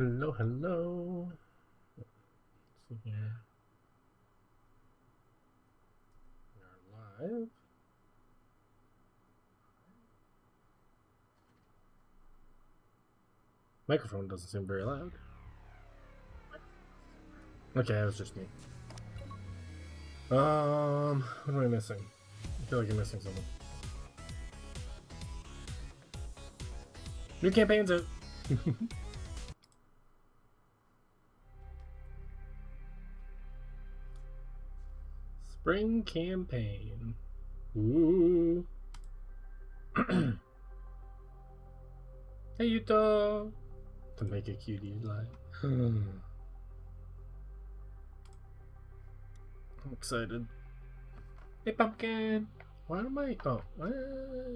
Hello, hello. Let's see here. We are live. Microphone doesn't seem very loud. Okay, that was just me. What am I missing? I feel like I'm missing something. New campaign's out. Spring campaign. Ooh. Hey, Yuto. To make a cutie lie. I'm excited. Hey, pumpkin. Why am I? Oh,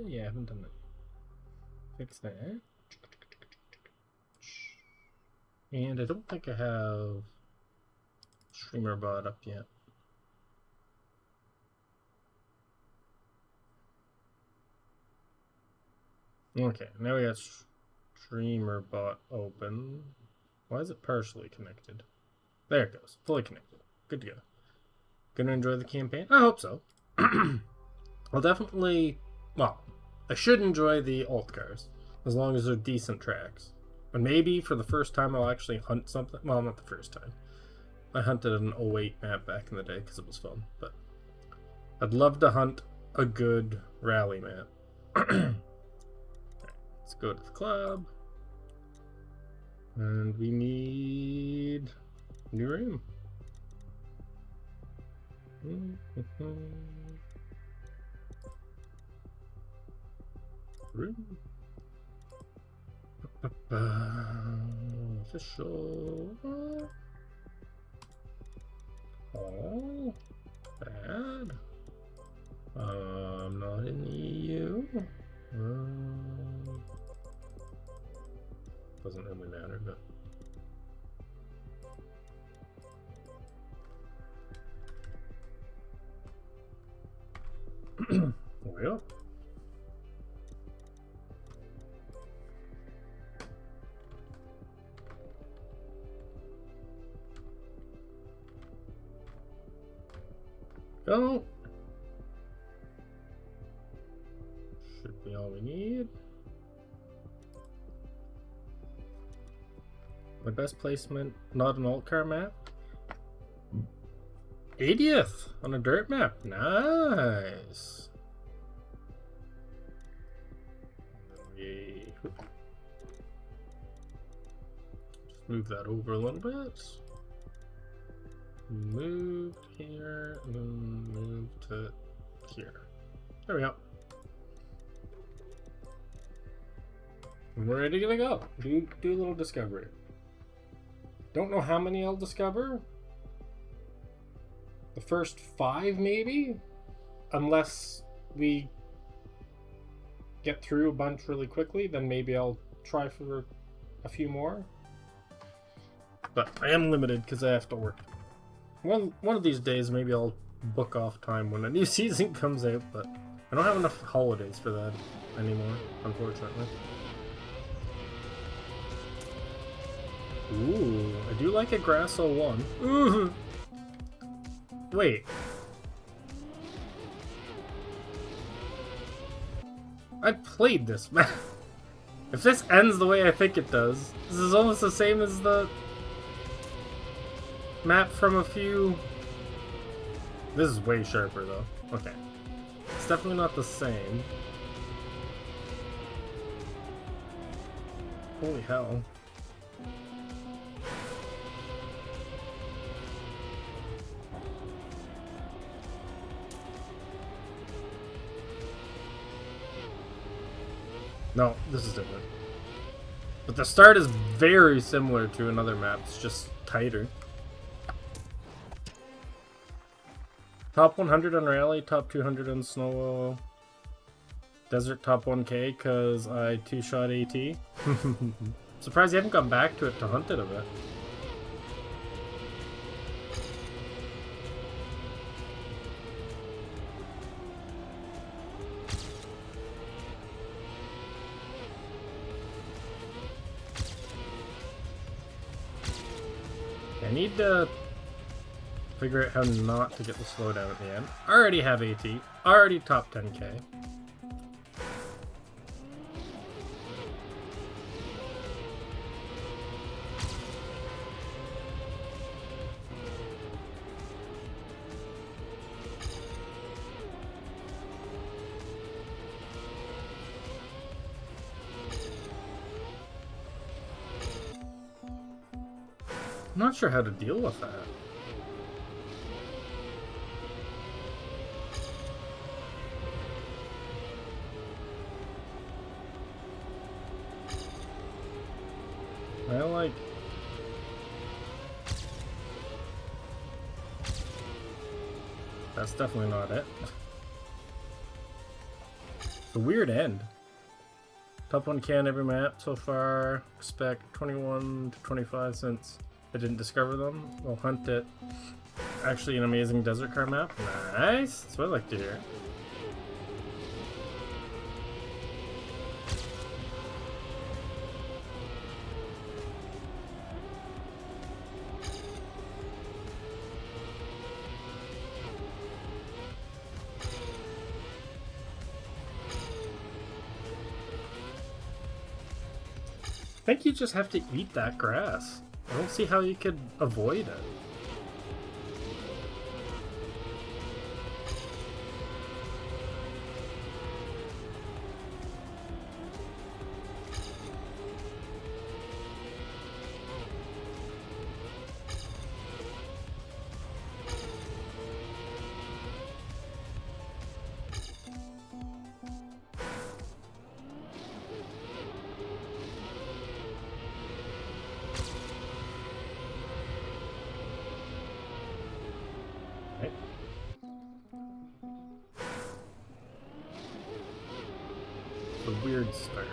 yeah, I haven't done that. Fix that. And I don't think I have Streamer Bot up yet. Okay, now we got Streamer Bot open. Why is it partially connected? There it goes. Fully connected. Good to go. Gonna enjoy the campaign? I hope so. I'll definitely... Well, I should enjoy the alt cars. As long as they're decent tracks. And maybe for the first time I'll actually hunt something. Well, not the first time. I hunted an 08 map back in the day because it was fun. But I'd love to hunt a good rally map. Let's go to the club. And we need new room. Room. Official. Oh, bad. I'm not in the EU. Doesn't really matter, but there we go. Go. Should be all we need. My best placement, not an alt car map. 80th on a dirt map. Nice. Yay. Just move that over a little bit. Moved here, and then move to here. There we go. And we're ready to go. Do a little discovery. Don't know how many I'll discover. The first 5 maybe? Unless we get through a bunch really quickly, then maybe I'll try for a few more. But I am limited because I have to work. One of these days maybe I'll book off time when a new season comes out, but I don't have enough holidays for that anymore, unfortunately. Ooh, I do like a Grasso 1. Ooh. Wait. I played this map. If this ends the way I think it does, this is almost the same as the map from a few... This is way sharper though. Okay. It's definitely not the same. Holy hell. No, this is different. But the start is very similar to another map. It's just tighter. Top 100 on Rally, top 200 on Snow. Desert top 1k because I 2-shot AT. Surprised you haven't gone back to it to hunt it a bit. I need to figure out how not to get the slowdown at the end. Already have AT. Already top 10k. I'm not sure how to deal with that. I like... That's definitely not it. It's a weird end. Top 1k on every map so far. Expect 21 to 25 cents. I didn't discover them. We'll hunt it. Actually, an amazing desert car map. Nice. That's what I like to hear. I think you just have to eat that grass. I don't see how you could avoid it. A weird start.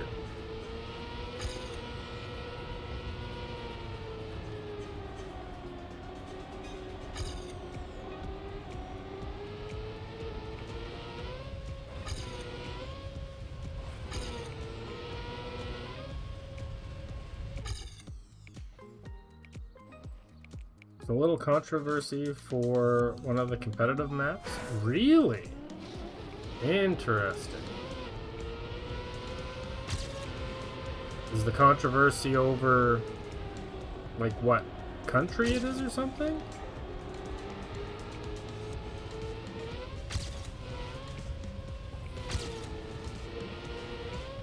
There's a little controversy for one of the competitive maps. Really? Interesting. Is the controversy over, like, what country it is or something?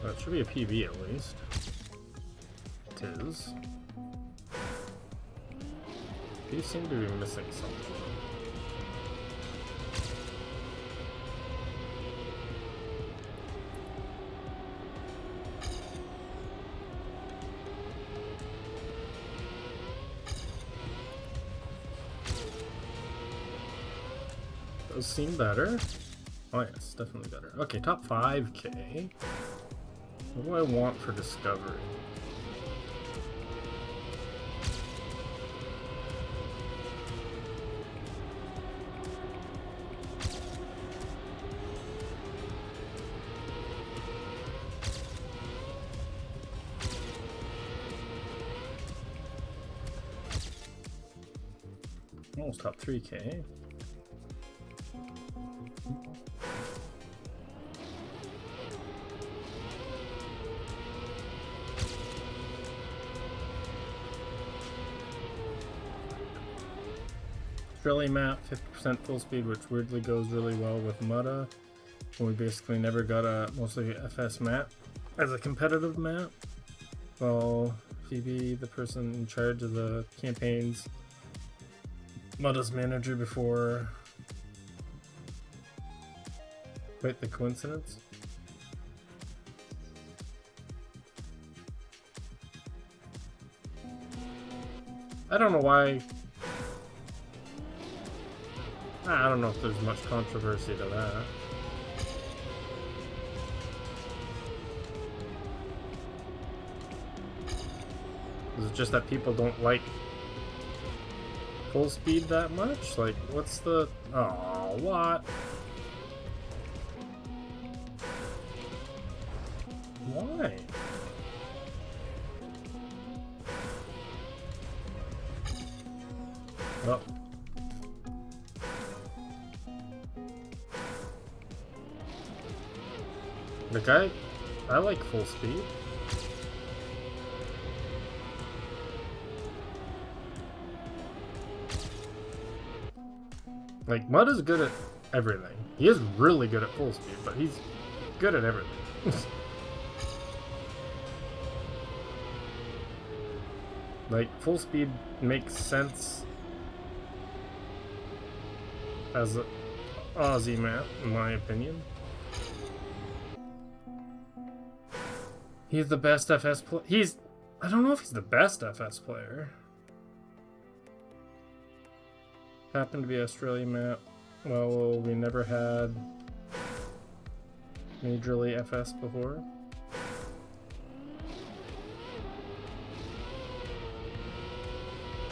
Well, it should be a PB at least. It is. You seem to be missing something. Those seem better. Oh yes, definitely better. Okay, top 5k. What do I want for discovery? Almost top 3k. Australia map, 50% full speed, which weirdly goes really well with Mutta. And we basically never got a mostly FS map as a competitive map. Well, Phoebe, the person in charge of the campaigns, Mutta's manager before. Quite the coincidence. I don't know why. I don't know if there's much controversy to that. Is it just that people don't like full speed that much? Like, what's the... Oh, what? Why? Well. Like I like full speed. Like, Mud is good at everything. He is really good at full speed, but he's good at everything. Like, full speed makes sense as an Aussie map, in my opinion. He's the best FS player. I don't know if he's the best FS player. Happened to be Australian map. Well, we never had majorly FS before.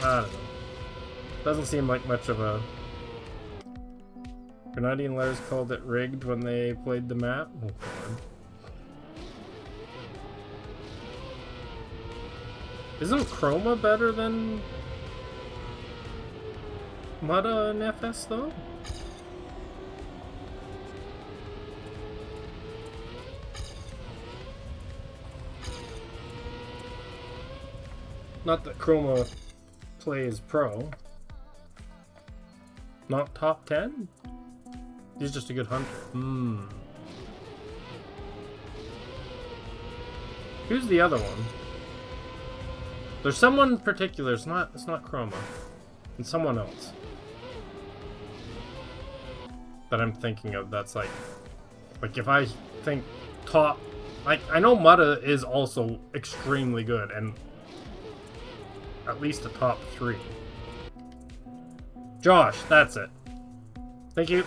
I don't know. Doesn't seem like much of a... Grenadian Lairs called it rigged when they played the map. Oh god. Isn't Chroma better than Mudda and FS though? Not that Chroma plays pro. Not top 10? He's just a good hunter. Who's the other one? There's someone in particular, it's not Chroma. It's someone else that I'm thinking of that's like if I think top, like, I know Mudda is also extremely good and at least a top 3. Josh, that's it. Thank you.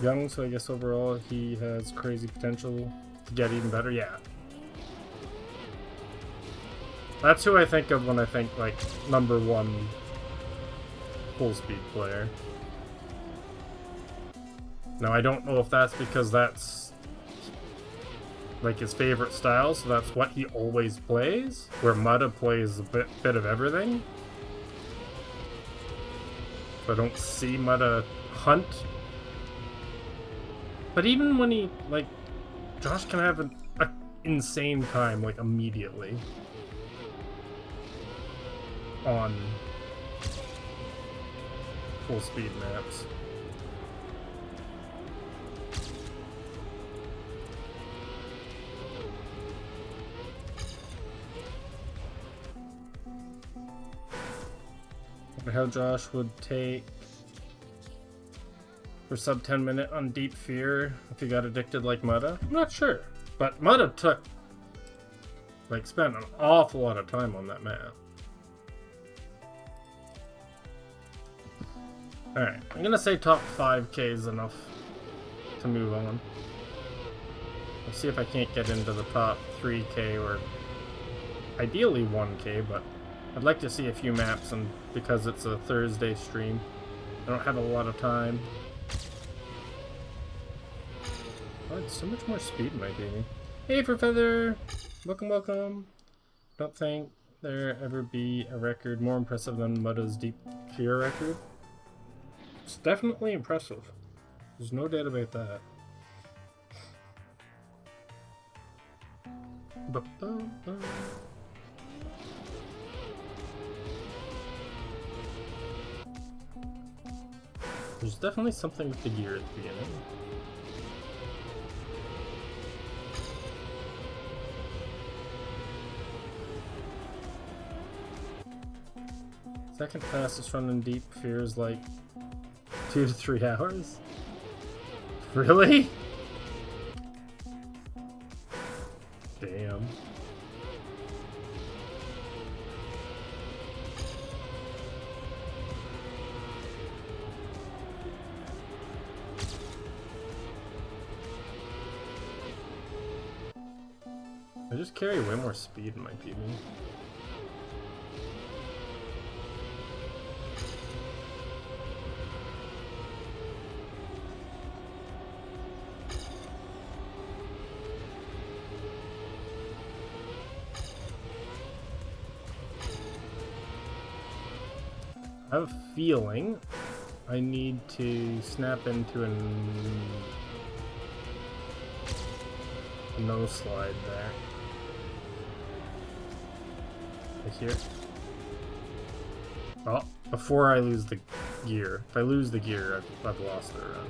Young, so I guess overall he has crazy potential to get even better. Yeah. That's who I think of when I think, like, #1 full speed player. Now, I don't know if that's because that's, like, his favorite style, so that's what he always plays, where Mudda plays a bit of everything. So I don't see Mudda hunt. But even when he, like, Josh can have an insane time, like, immediately on full speed maps. I wonder how Josh would take for sub 10 minute on Deep Fear if he got addicted like Mudda. I'm not sure. But Mudda spent an awful lot of time on that map. Alright, I'm gonna say top 5k is enough to move on. I'll see if I can't get into the top 3k or ideally 1k, but I'd like to see a few maps, and because it's a Thursday stream, I don't have a lot of time. Oh, it's so much more speed in my gaming. Hey, for Feather! Welcome, welcome. Don't think there ever be a record more impressive than Mudda's Deep Fear record. It's definitely impressive. There's no doubt about that. There's definitely something with the gear at the beginning. Second fastest run in Deep Fear is like 2 to 3 hours? Really? Damn. I just carry way more speed in my PB. I have a feeling I need to snap into a no slide there. Right here. Oh, before I lose the gear. If I lose the gear, I've lost the run.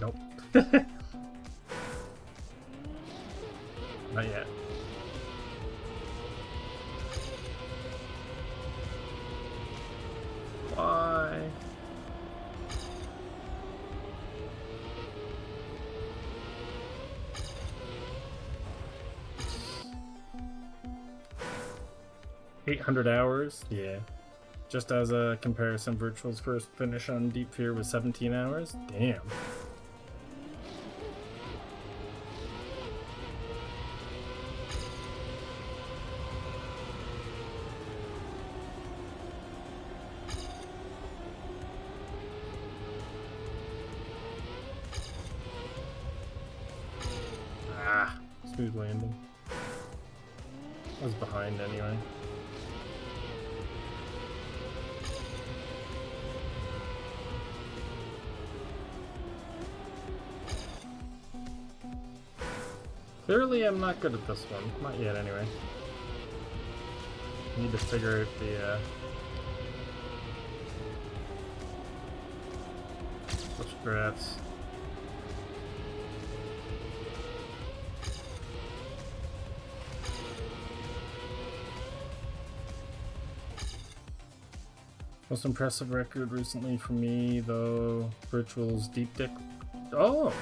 Nope. Not yet. Why? $800 hours? Yeah. Just as a comparison, Virtual's first finish on Deep Fear was 17 hours? Damn. Smooth landing. I was behind anyway. Clearly I'm not good at this one. Not yet anyway. I need to figure out the strats. Most impressive record recently for me, though, Virtual's Deep Dip. Oh!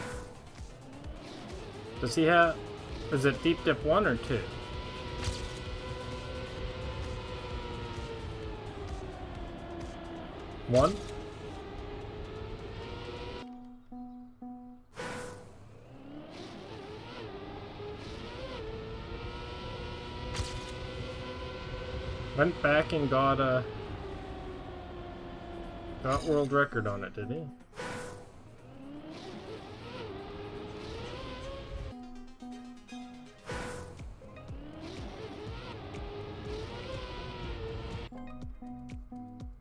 Does he have... Is it Deep Dip 1 or 2? One? Went back and got a... Got world record on it, did he?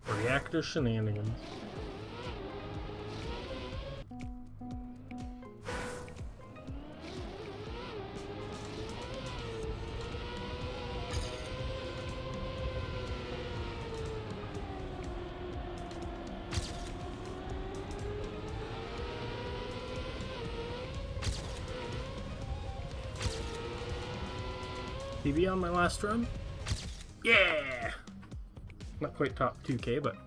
Reactor shenanigans. PB on my last run? Yeah! Not quite top 2K, but...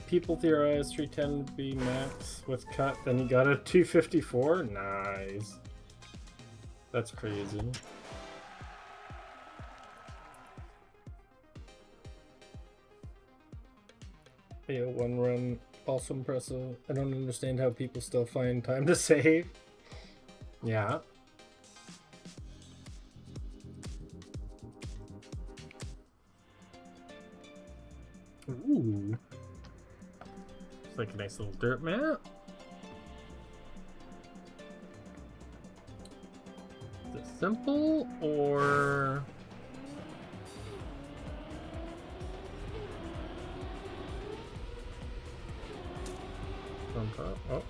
People theorize 310 to be max with cut, then he got a 254? Nice. That's crazy. Yeah, one run, also impressive. I don't understand how people still find time to save. Yeah. Ooh. It's like a nice little dirt map. Is it simple or... on top? Oh.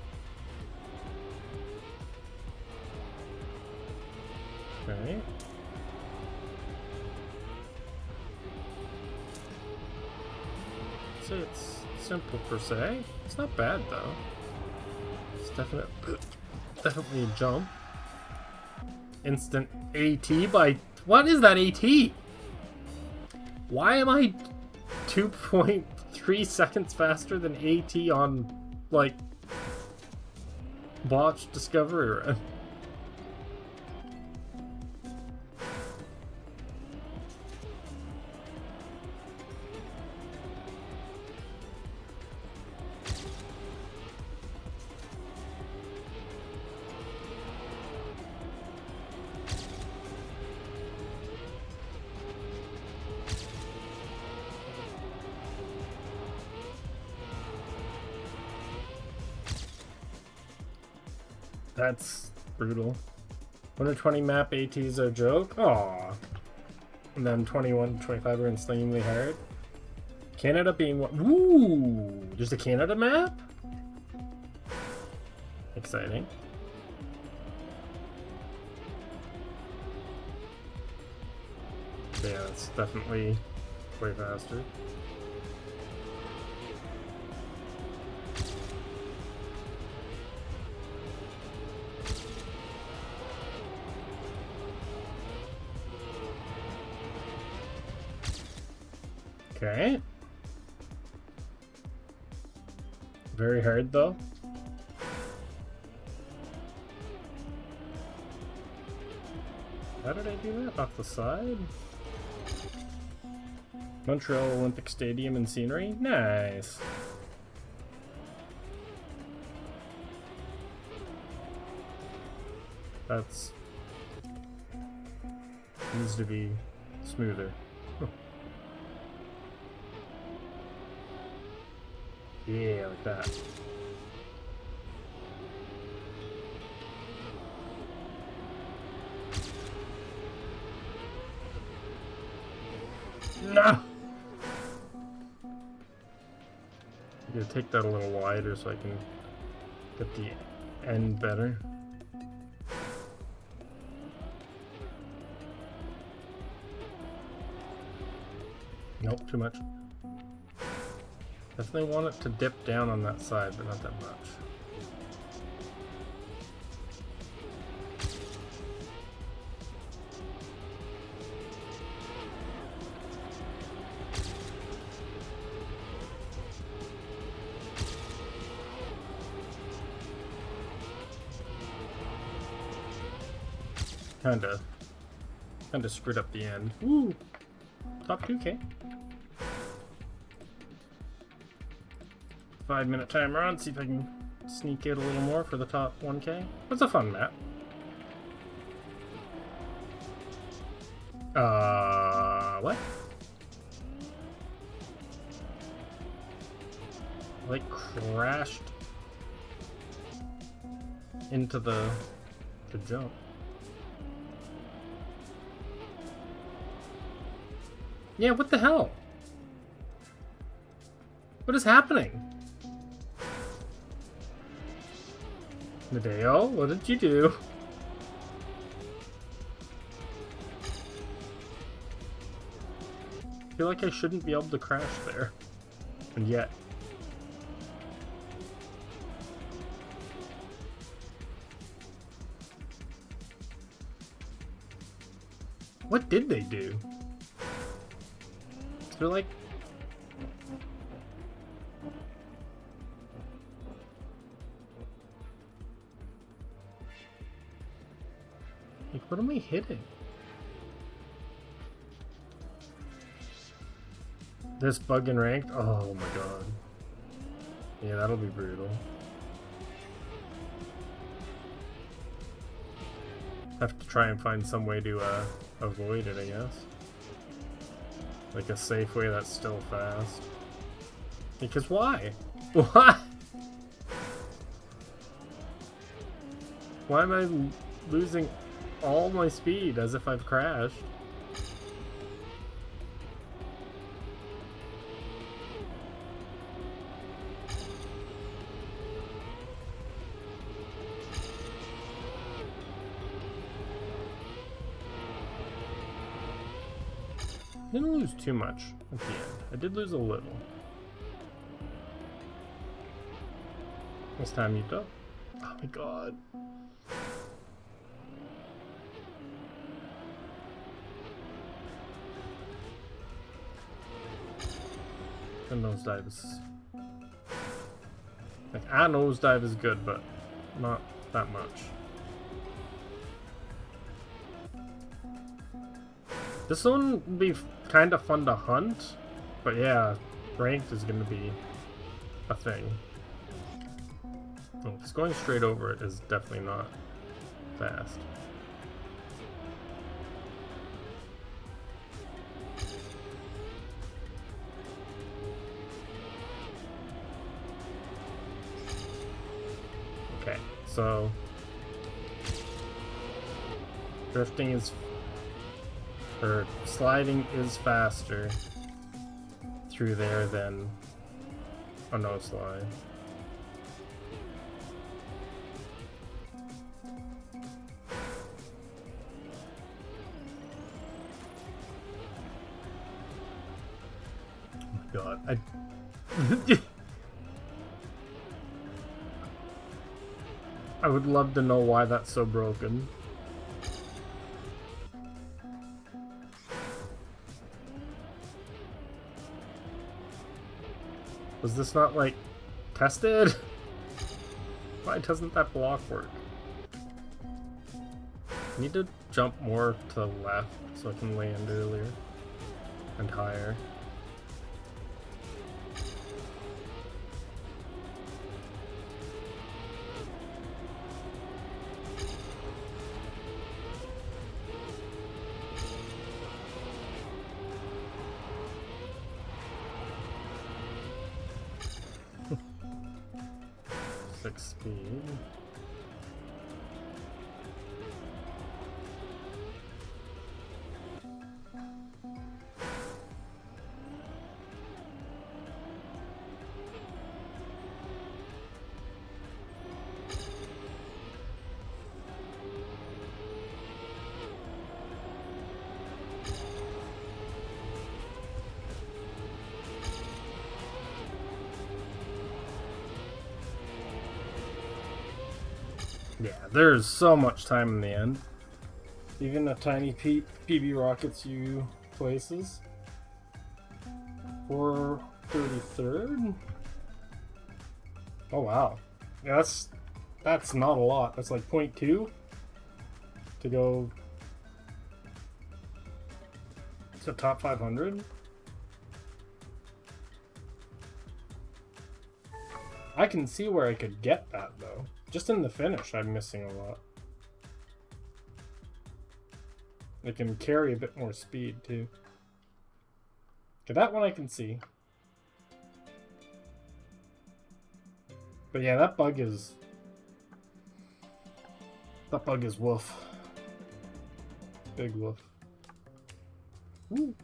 Okay. Say it's simple per se. It's not bad though. It's definitely a jump. Instant AT by... What is that AT? Why am I 2.3 seconds faster than AT on, like, botched Discovery Run? That's brutal. 120 map ATs are a joke? Aw. And then 21, 25 are insanely hard. Canada being what? Ooh! There's a Canada map? Exciting. Yeah, it's definitely way faster. Okay. Very hard though. How did I do that? Off the side? Montreal Olympic Stadium and scenery? Nice. That's... needs to be smoother. Yeah, like that. No! I'm gonna take that a little wider so I can get the end better. Nope, too much. Definitely want it to dip down on that side, but not that much. Kinda screwed up the end. Ooh! Top 2K. 5-minute timer on, see if I can sneak out a little more for the top 1K. That's a fun map. What? Like crashed into the jump. Yeah, what the hell? What is happening? Nadeo, what did you do? I feel like I shouldn't be able to crash there. And yet. What did they do? I feel like... what am I hitting? This bug in ranked? Oh my god. Yeah, that'll be brutal. Have to try and find some way to avoid it, I guess. Like a safe way that's still fast. Because why? Why? Why am I losing all my speed as if I've crashed? I didn't lose too much at the end. I did lose a little. This time, Yuto. Oh my god. A nosedive is... like, a nosedive is good, but not that much. This one would be kind of fun to hunt, but yeah, ranked is going to be a thing. Oh, just going straight over it is definitely not fast. Okay, so Drifting is... or sliding is faster through there than a no slide. Oh my god, I would love to know why that's so broken. Was this not, like, tested? Why doesn't that block work? I need to jump more to the left so I can land earlier and higher. Speed. Yeah, there's so much time in the end. Even a tiny PB rockets you places. 433rd? Oh wow. Yeah, that's not a lot. That's like 0.2 to go to top 500. I can see where I could get that though. Just in the finish, I'm missing a lot. I can carry a bit more speed too. Okay, that one I can see. But yeah, that bug is woof. Big woof. Woo.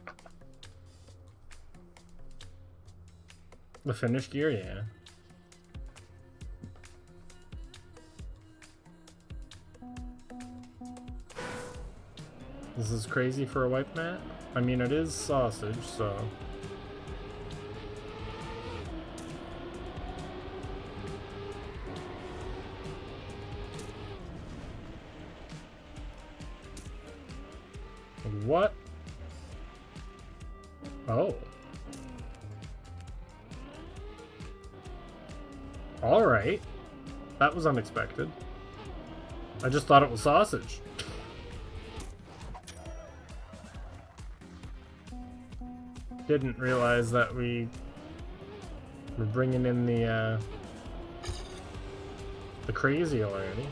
The finish gear, yeah. This is crazy for a wipe mat. I mean, it is sausage, so... What? Oh. Alright. That was unexpected. I just thought it was sausage. Didn't realize that we were bringing in the crazy already.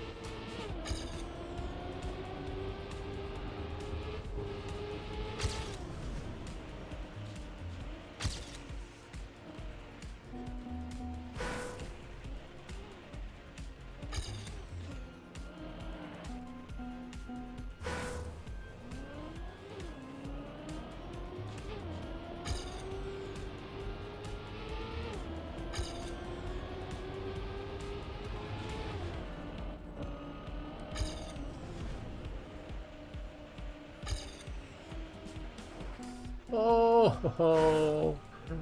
Oh, this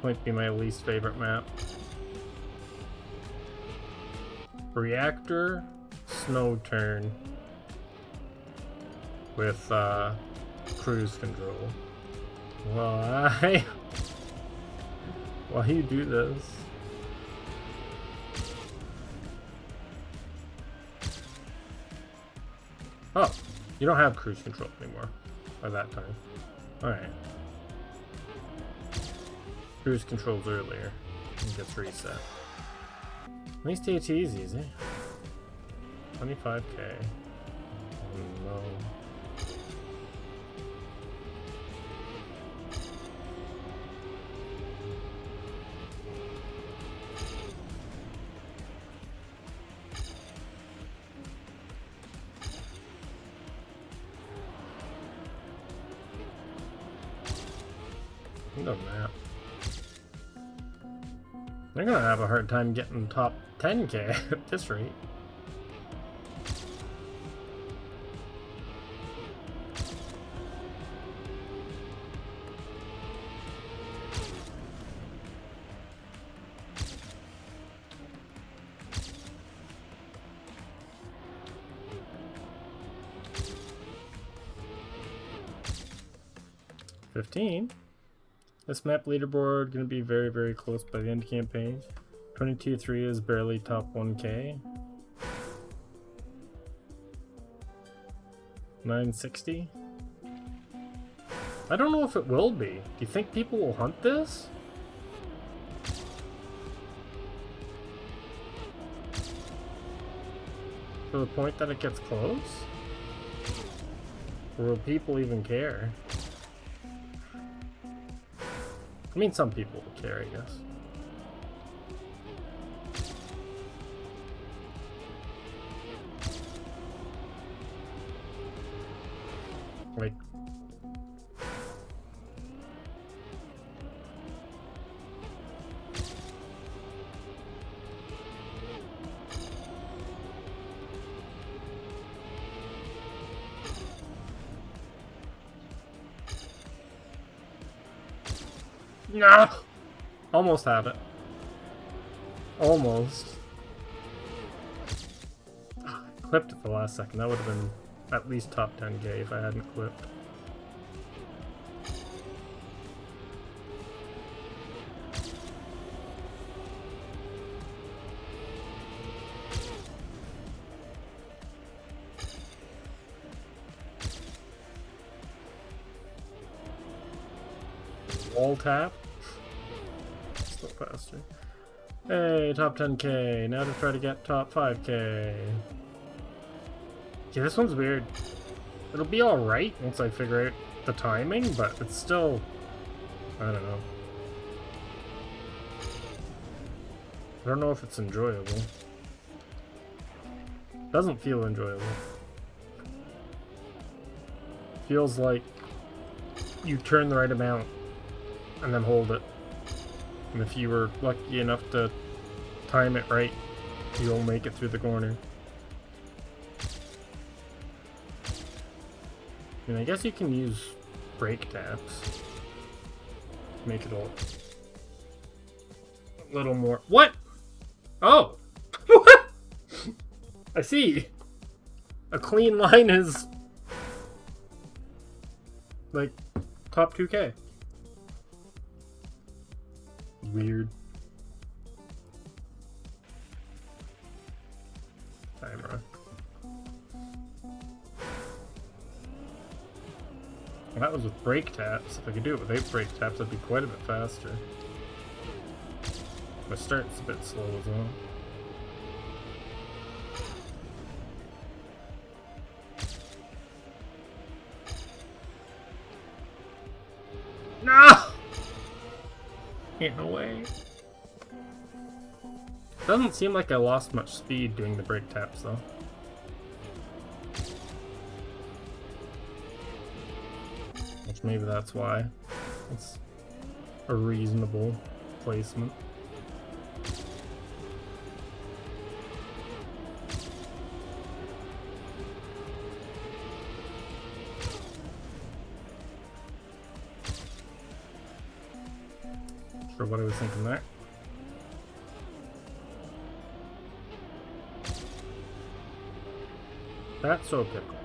might be my least favorite map. Reactor snow turn with cruise control. Why? Why you do this? Oh, you don't have cruise control anymore. By that time. Alright. Cruise controls earlier. And gets reset. At least AT is easy. 25k. Oh no. random map. They're gonna have a hard time getting top 10k at this rate. This map leaderboard gonna be very, very close by the end of campaign. 22-3 is barely top 1k. 960. I don't know if it will be. Do you think people will hunt this? To the point that it gets close? Or will people even care? I mean, some people will care, I guess. Like... No! Almost had it. Almost. Clipped at the last second. That would have been at least top 10k if I hadn't clipped. Wall tap. Still faster. Hey, top 10k. Now to try to get top 5k. Yeah, this one's weird. It'll be alright once I figure out the timing, but it's still... I don't know. I don't know if it's enjoyable. Doesn't feel enjoyable. Feels like you turn the right amount and then hold it. And if you were lucky enough to time it right, you'll make it through the corner. I mean, I guess you can use brake taps to make it a little more... What? Oh! What? I see. A clean line is... like, top 2k. Weird. Timer. Well, that was with brake taps. If I could do it with 8 brake taps, I'd be quite a bit faster. My start's a bit slow as well. No! Ain't no way. Doesn't seem like I lost much speed doing the brake taps though. Which maybe that's why. It's a reasonable placement. For what I was thinking there. That's so pickle.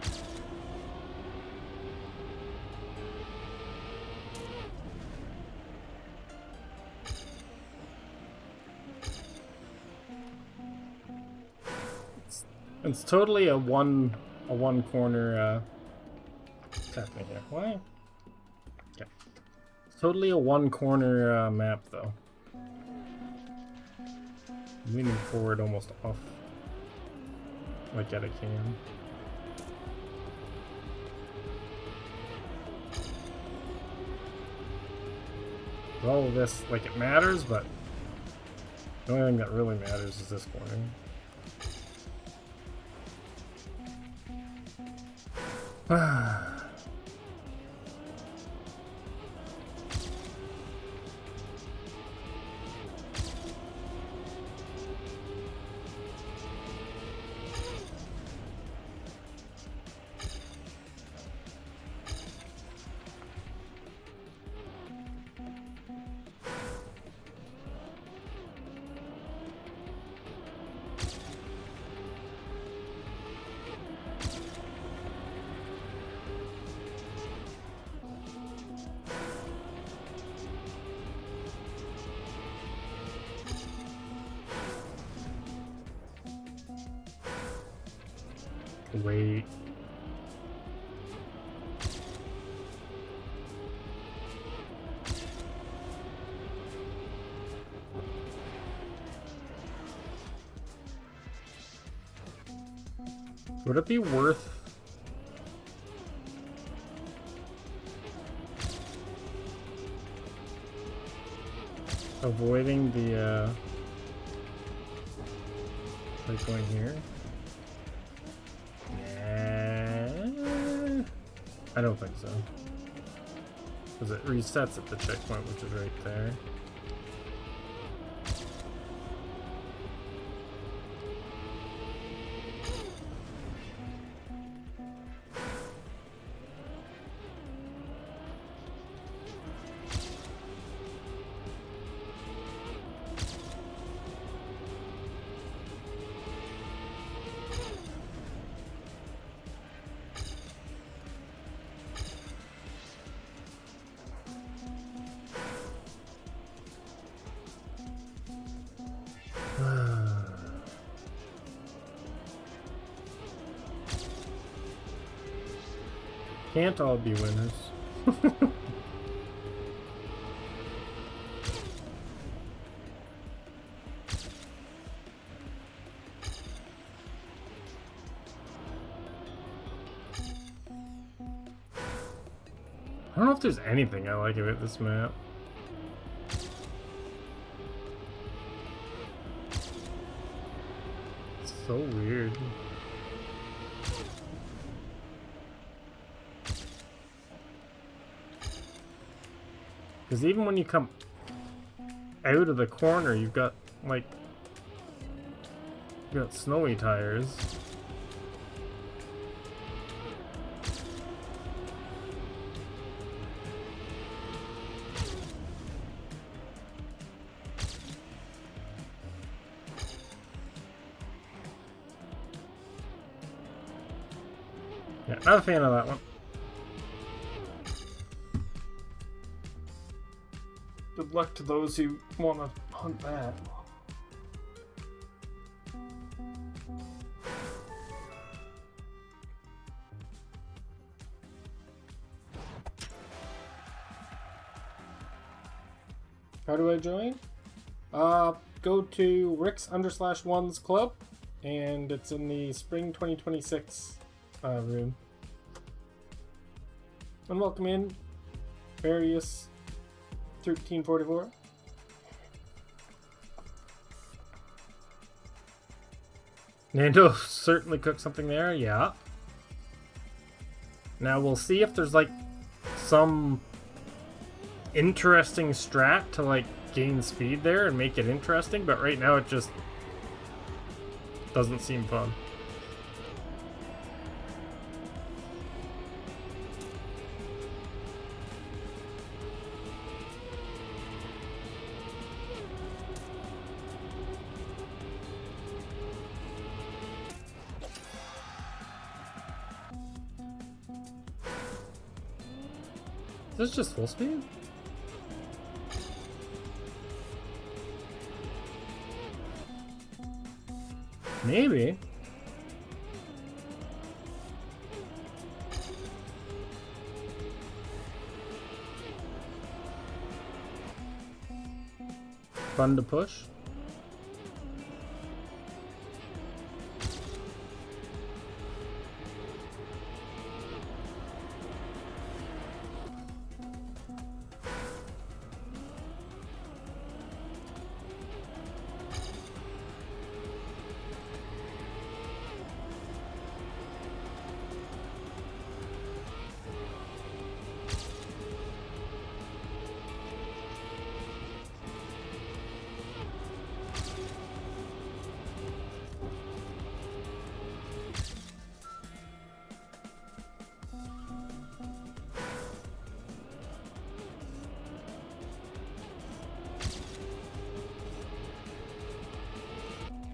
It's totally a one corner what's happening here? Why? Okay. It's totally a one corner map though. I'm leaning forward almost off like at a can. All of this, like, it matters, but the only thing that really matters is this corner. Wait. Would it be worth avoiding the like going here? Yeah, I don't think so. Because it resets at the checkpoint, which is right there. Can't all be winners. I don't know if there's anything I like about this map. It's so weird. Because even when you come out of the corner, you've got, like, you got snowy tires. Yeah, not a fan of that one. Good luck to those who want to hunt that. How do I join? Go to Rick's_1's club, and it's in the spring 2026 room. And welcome in, various 1344. Nando certainly cooked something there, yeah. Now we'll see if there's like some interesting strat to like gain speed there and make it interesting, but right now it just doesn't seem fun. Is this just full speed? Maybe. Fun to push.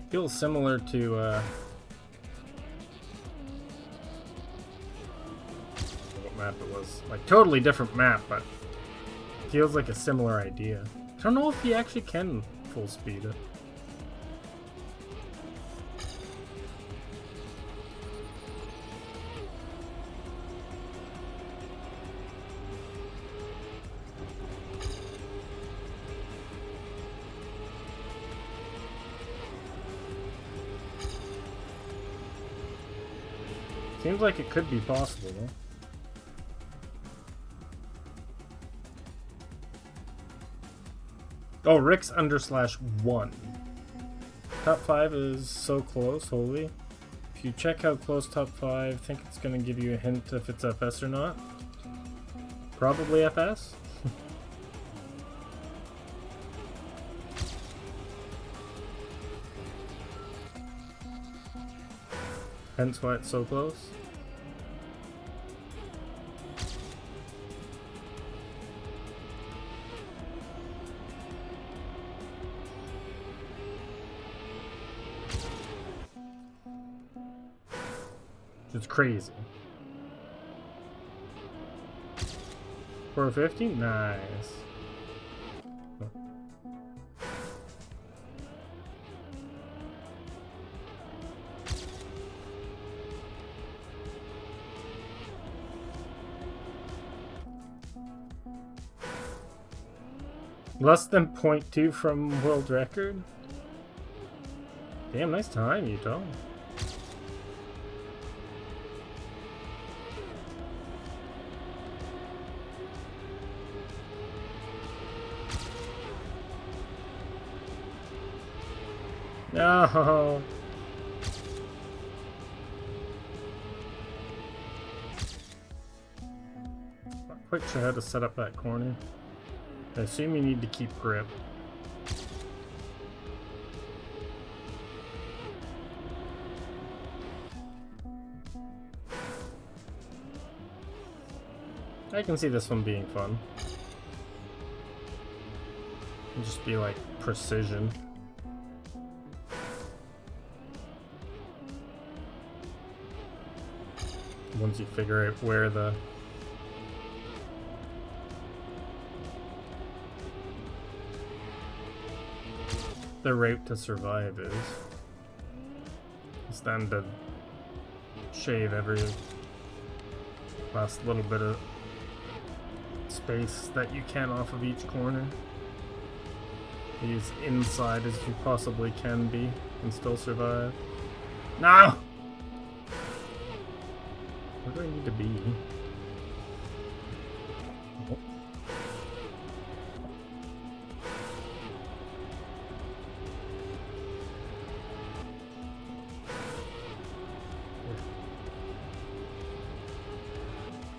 Feels similar to what map it was. Like totally different map, but feels like a similar idea. I don't know if you actually can full speed it. Seems like it could be possible, though. Oh, Rick's /1. Top 5 is so close, holy. If you check how close top 5, I think it's going to give you a hint if it's FS or not. Probably FS. Hence why it's so close. It's crazy. 450? Nice. Less than 0.2 from world record? Damn, nice time, Utah. No. Not quite sure how to set up that corner. I assume you need to keep grip. I can see this one being fun. It'll just be like precision. Once you figure out where the route to survive is. Stand to shave every last little bit of space that you can off of each corner. Be as inside as you possibly can be and still survive. No! Where do I need to be? Oh.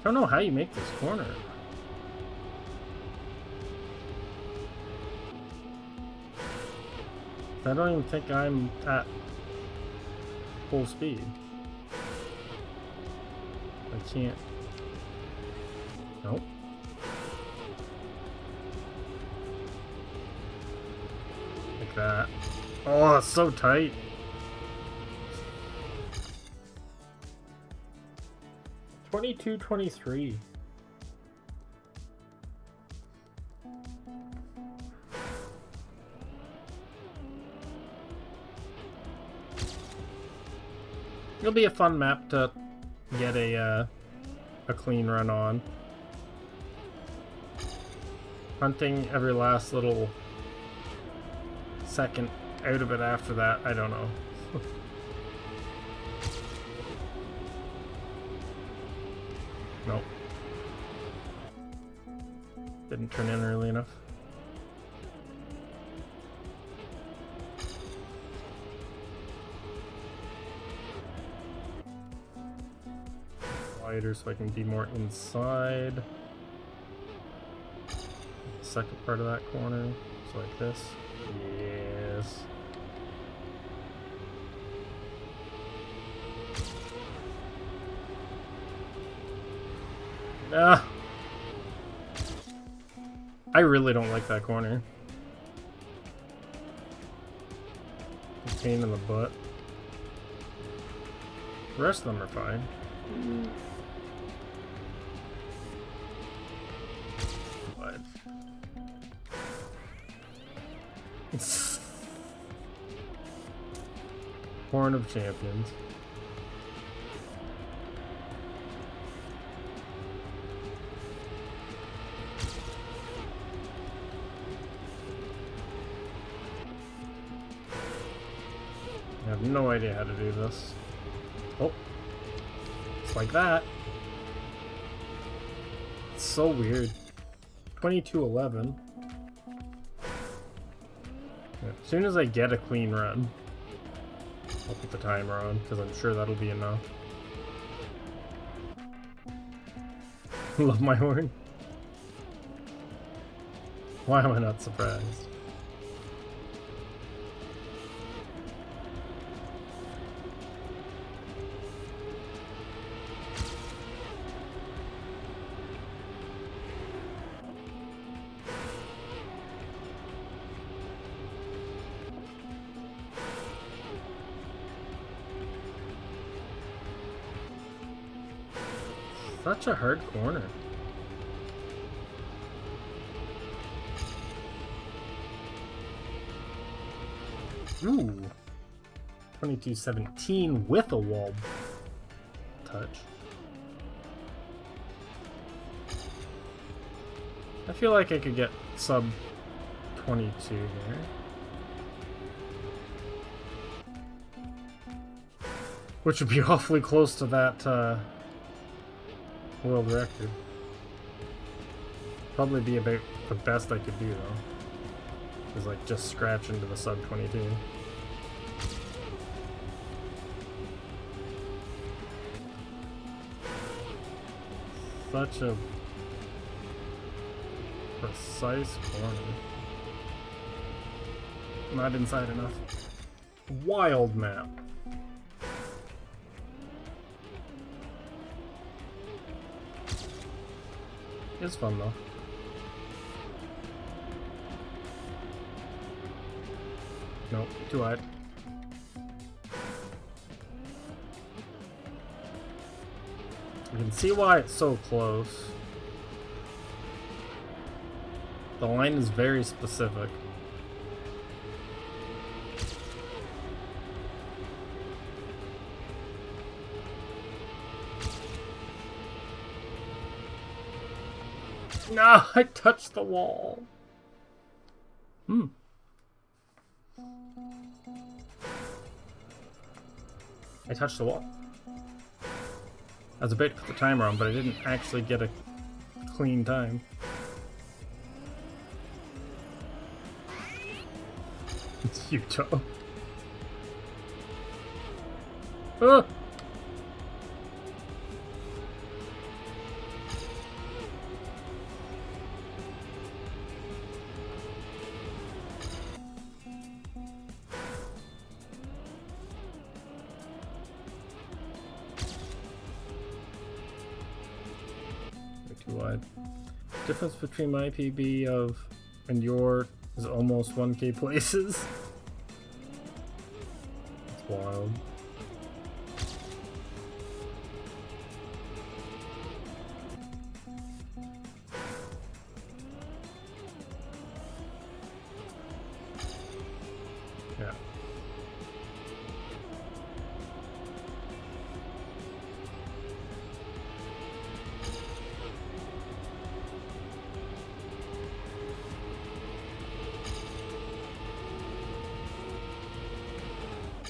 I don't know how you make this corner. I don't even think I'm at full speed. I can't. Nope. Like that. Oh, it's so tight. $22.23. It'll be a fun map to get a clean run on. Hunting every last little second out of it after that, I don't know. Nope. Didn't turn in early enough. Wider so I can be more inside. Second part of that corner. So like this. Yes. Ah. I really don't like that corner. It's a pain in the butt. The rest of them are fine. But Horn of Champions. I have no idea how to do this. Oh. It's like that. It's so weird. 22-11. As soon as I get a clean run, I'll put the timer on, because I'm sure that'll be enough. Love my horn. Why am I not surprised? Such a hard corner. Ooh. 22-17 with a wall touch. I feel like I could get sub 22 here. Which would be awfully close to that world record. Probably be about the best I could do though. Is like just scratch into the sub 22. Such a precise corner. Not inside enough. Wild map. It's fun though. Nope, too wide. You can see why it's so close. The line is very specific. No, I touched the wall. I touched the wall. I was about to put the timer on, but I didn't actually get a clean time. It's Utah. Ah! Too wide. Difference between my PB and your is almost 1k places. It's wild. Yeah.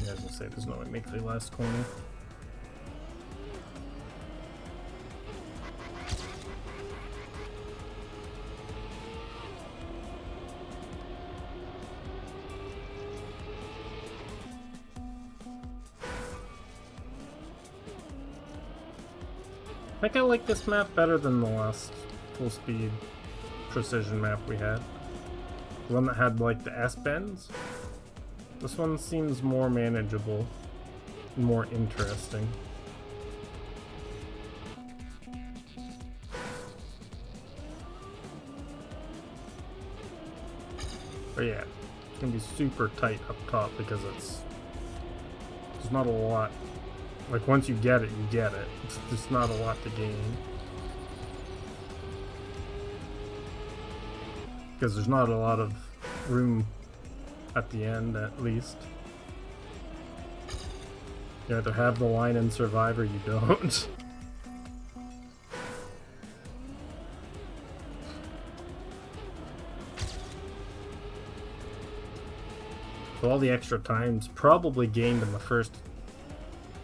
Yeah, I was gonna say there's no way to make the last corner. I think I like this map better than the last full speed precision map we had. The one that had like the S-bends. This one seems more manageable, more interesting. But yeah, it's gonna be super tight up top because there's not a lot. Like once you get it, you get it. It's just not a lot to gain. Because there's not a lot of room at the end, at least. You either have the line and survive or you don't. So all the extra time's probably gained in the first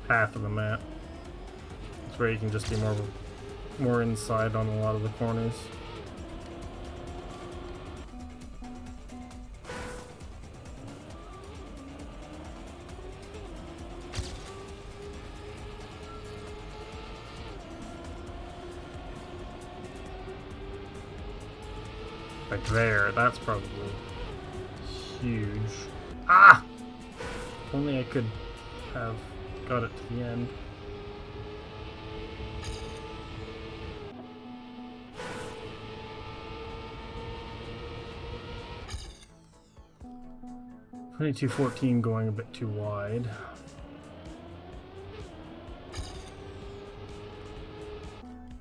half of the map. It's where you can just be more inside on a lot of the corners. Like there, that's probably huge. Ah! If only I could have got it to the end. $22.14 going a bit too wide.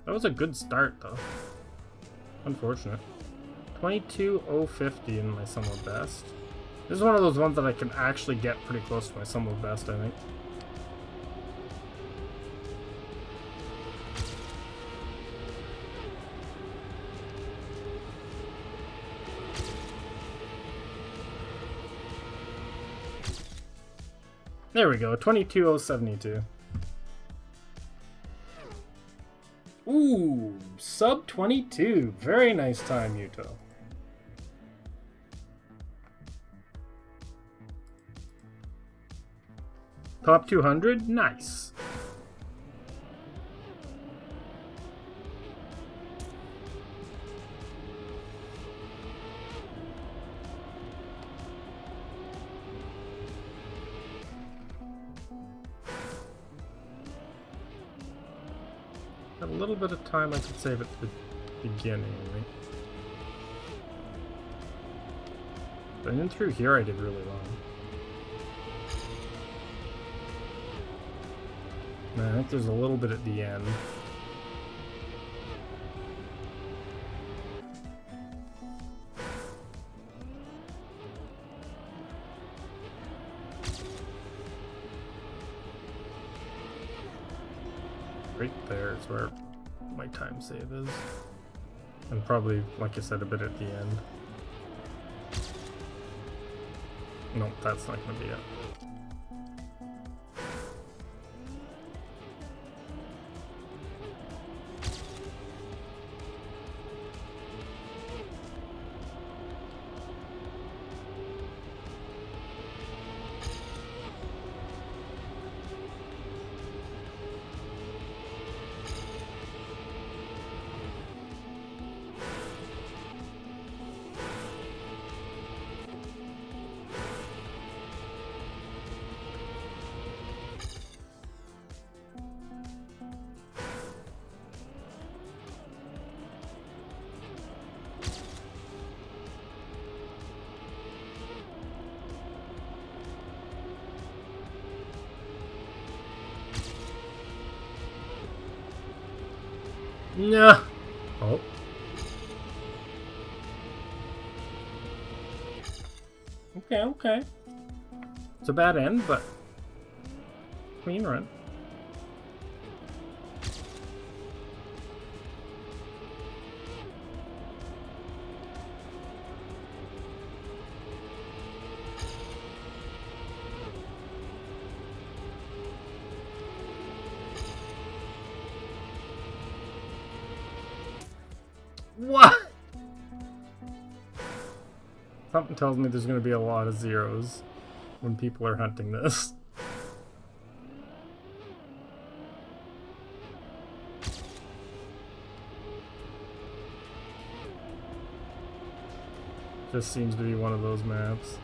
That was a good start though. Unfortunate. 22.050 in my sum of best. This is one of those ones that I can actually get pretty close to my sum of best, I think. There we go, 22.072. Ooh, sub 22. Very nice time, Yuto. Top 200? Nice. A little bit of time I could save at the beginning, I think. But then through here I did really well. I think there's a little bit at the end. Right there is where my time save is. And probably, like I said, a bit at the end. No, that's not going to be it. No. Oh. Okay, okay. It's a bad end, but clean run. What? Something tells me there's going to be a lot of zeros when people are hunting this. This seems to be one of those maps.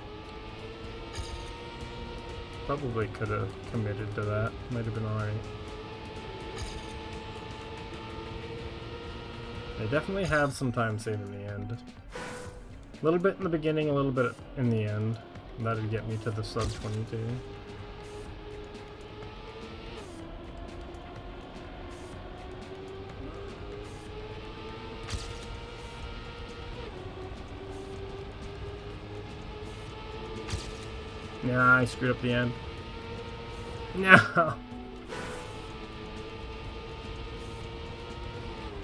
Probably could have committed to that. Might have been alright. They definitely have some time saved in the end. A little bit in the beginning, a little bit in the end. That'd get me to the sub 22. Nah, I screwed up the end. No!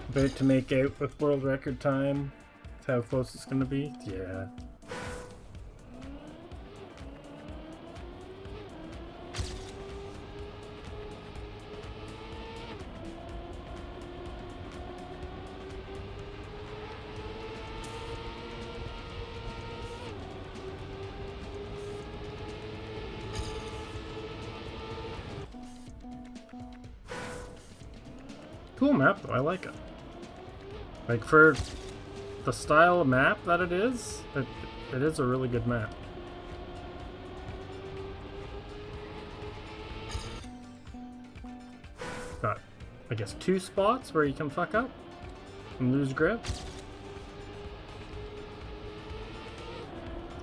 About to make out with world record time. That's how close it's gonna be. Yeah. Cool map though, I like it. Like for the style of map that it is a really good map. Got, I guess, 2 spots where you can fuck up and lose grip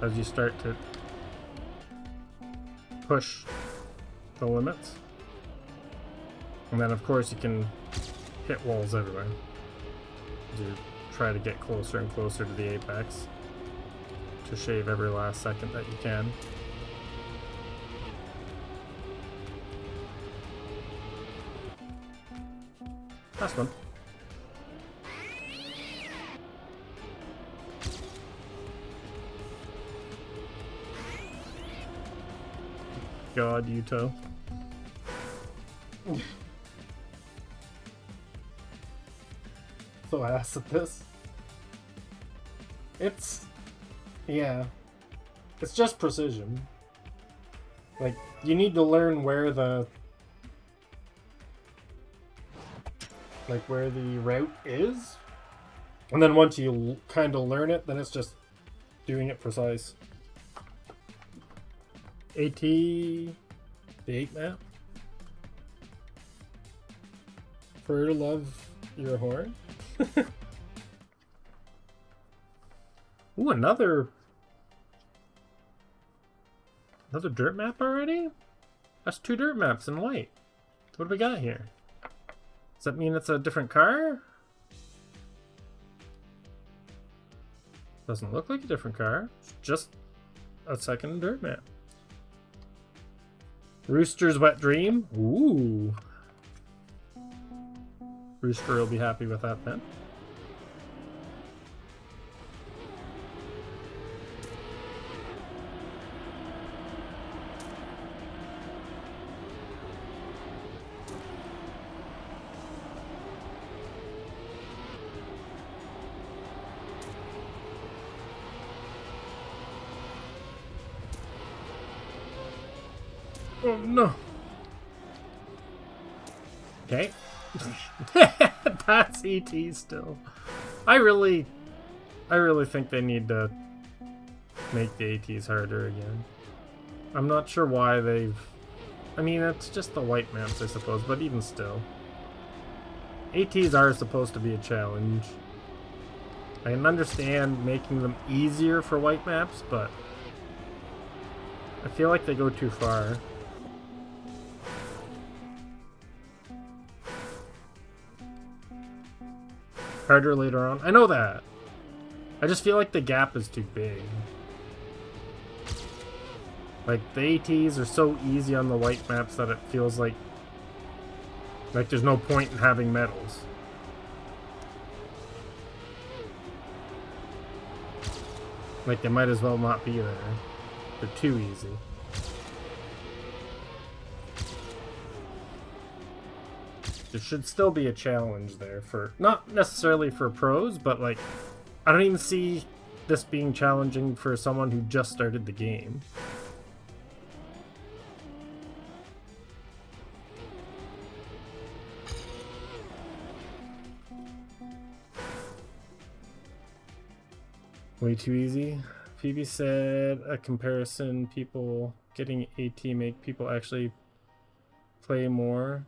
as you start to push the limits. And then of course you can hit walls everywhere as you try to get closer and closer to the apex to shave every last second that you can. Last one. God, Yuto. So ass at this. Yeah. It's just precision. Like, you need to learn where the route is. And then once you kind of learn it, then it's just doing it precise. AT, the 8 map. For to love your horn. Ooh, another dirt map already? That's 2 dirt maps in white. What do we got here? Does that mean it's a different car? Doesn't look like a different car. It's just a second dirt map. Rooster's Wet Dream. Ooh. Rooster will be happy with that then. Oh no. Okay. That's ET still. I really think they need to make the ATs harder again. I'm not sure why they've... I mean, it's just the white maps, I suppose, but even still. ATs are supposed to be a challenge. I can understand making them easier for white maps, but I feel like they go too far. Harder later on. I know that. I just feel like the gap is too big. Like, the ATs are so easy on the white maps that it feels like there's no point in having medals. Like, they might as well not be there. They're too easy. There should still be a challenge there for, not necessarily for pros, but like, I don't even see this being challenging for someone who just started the game. Way too easy. Phoebe said a comparison, people getting AT make people actually play more.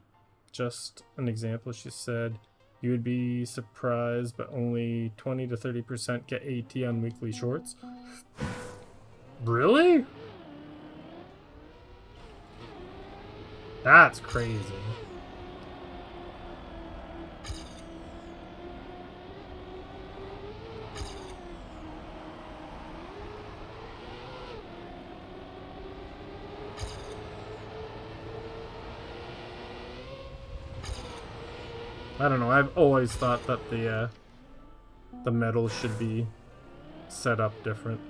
Just an example, she said, you would be surprised, but only 20 to 30% get AT on weekly shorts. Really? That's crazy. I don't know, I've always thought that the medals should be set up different.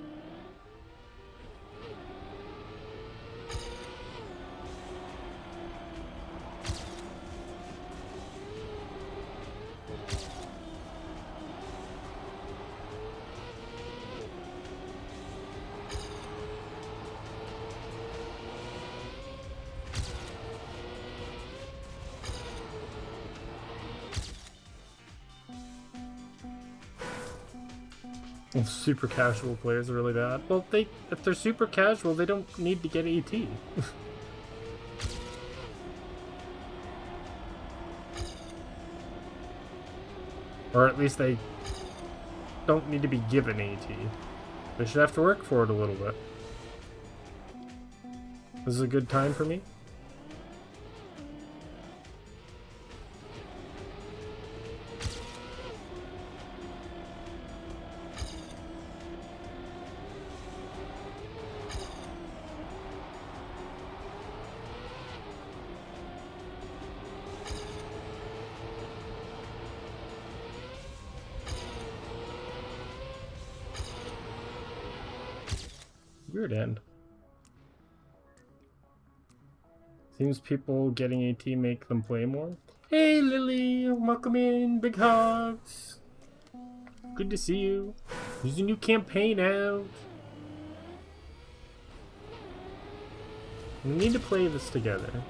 Well, super casual players are really bad. Well, if they're super casual, they don't need to get AT. Or at least they don't need to be given AT. They should have to work for it a little bit. This is a good time for me. Weird end. Seems people getting AT make them play more. Hey Lily, welcome in, big hugs. Good to see you. There's a new campaign out. We need to play this together.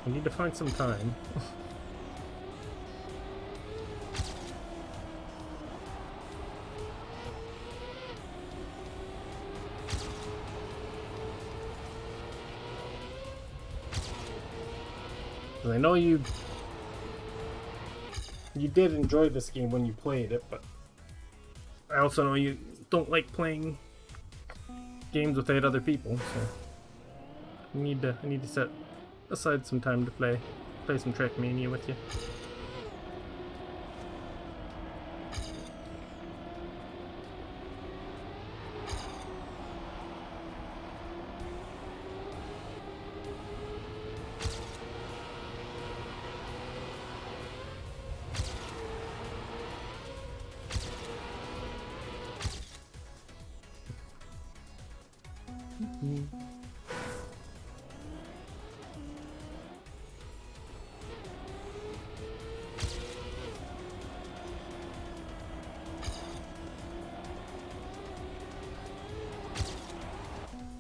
We need to find some time. I know you did enjoy this game when you played it, but I also know you don't like playing games with 8 other people, so I need to set aside some time to play some Trackmania with you.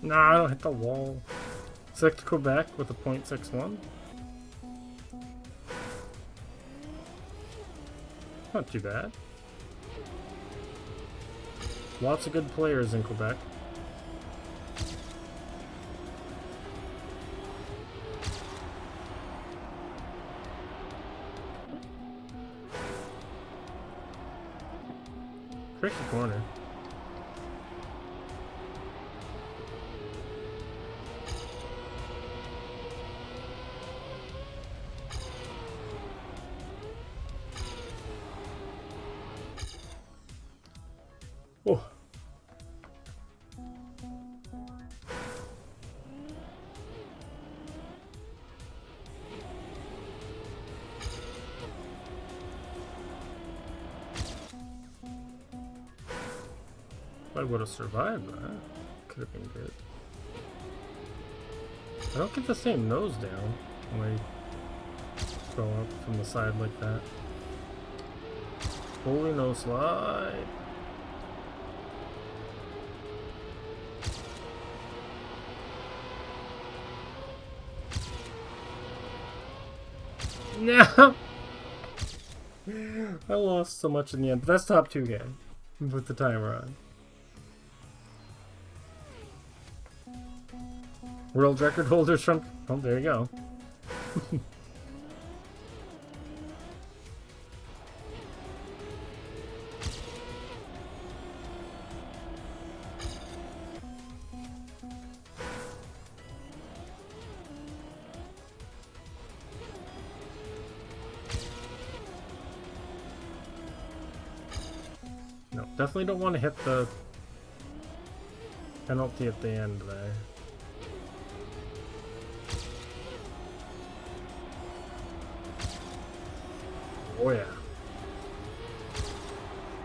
Nah, I don't hit the wall. Select Quebec with a .61. Not too bad. Lots of good players in Quebec. Tricky corner. Oh. I would have survived that. Could have been good. I don't get the same nose down when I throw up from the side like that. Holy no slide. No! I lost so much in the end. But that's top 2 game with the timer on. World record holders from... Oh, there you go. No, definitely don't want to hit the penalty at the end there. Oh yeah.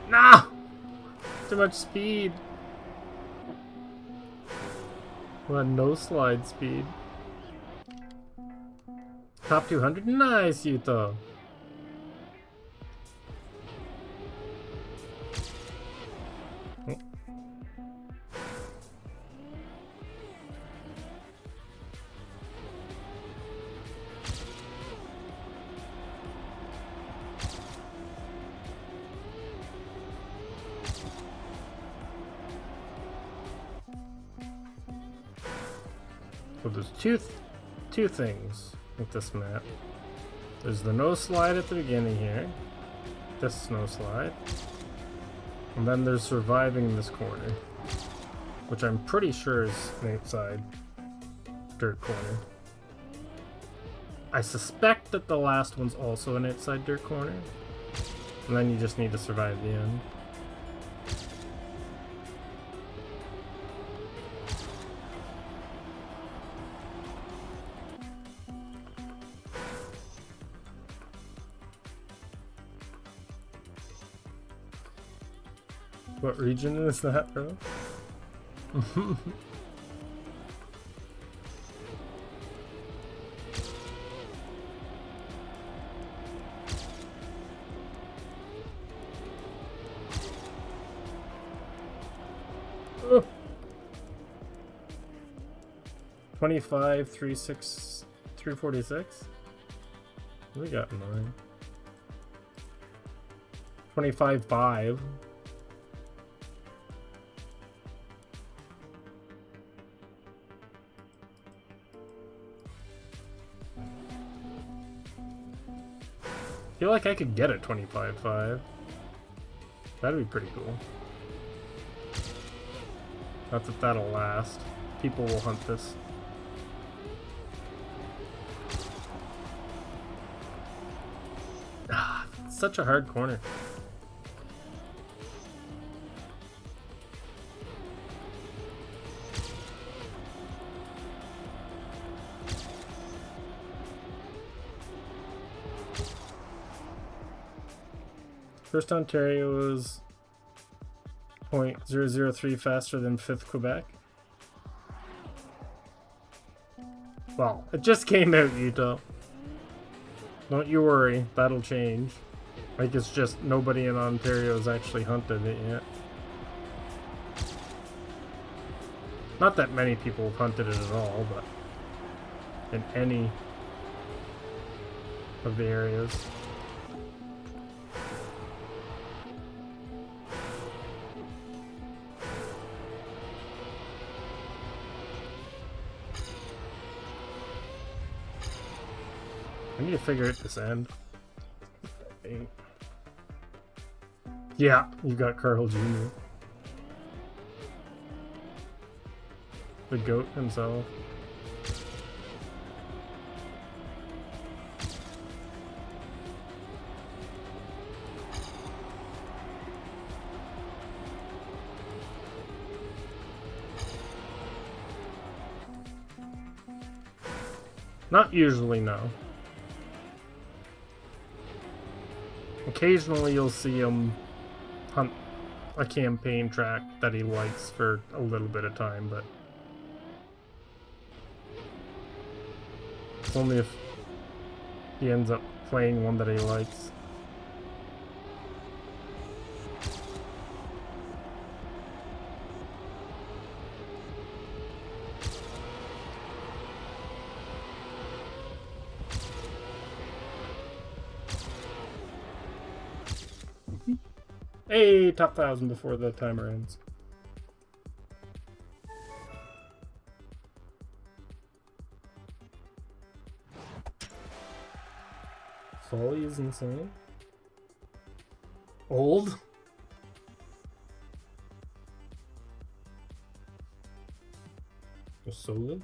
No! Too much speed. What no slide speed. Top 200? Nice, Yuto. So there's two things with this map. There's the no slide at the beginning here. This snow slide. And then there's surviving this corner, which I'm pretty sure is an outside dirt corner. I suspect that the last one's also an outside dirt corner. And then you just need to survive the end. What region is that, bro? Oh. 25, 36, 346. What we got in mind? 25, 5. I feel like I could get a 25-5. That'd be pretty cool. Not that that'll last. People will hunt this. Ah, it's such a hard corner. First Ontario was 0.003 faster than 5th Quebec. Well, it just came out, Utah. Don't you worry, that'll change. Like, it's just nobody in Ontario has actually hunted it yet. Not that many people have hunted it at all, but in any of the areas. I need to figure out this end. Yeah, you got Carl Jr. The goat himself. Not usually, no. Occasionally you'll see him hunt a campaign track that he likes for a little bit of time, but it's only if he ends up playing one that he likes. Hey, top 1,000 before the timer ends. Folly is insane. Old? Solid?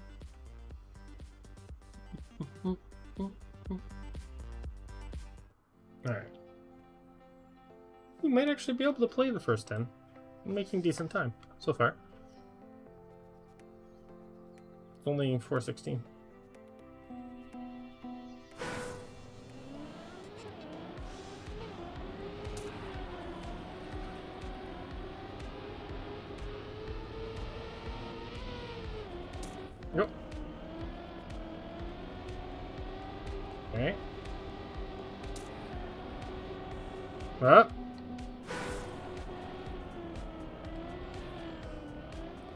Alright. We might actually be able to play the first 10. I'm making decent time so far. It's only 4:16. Yep. Okay. Up.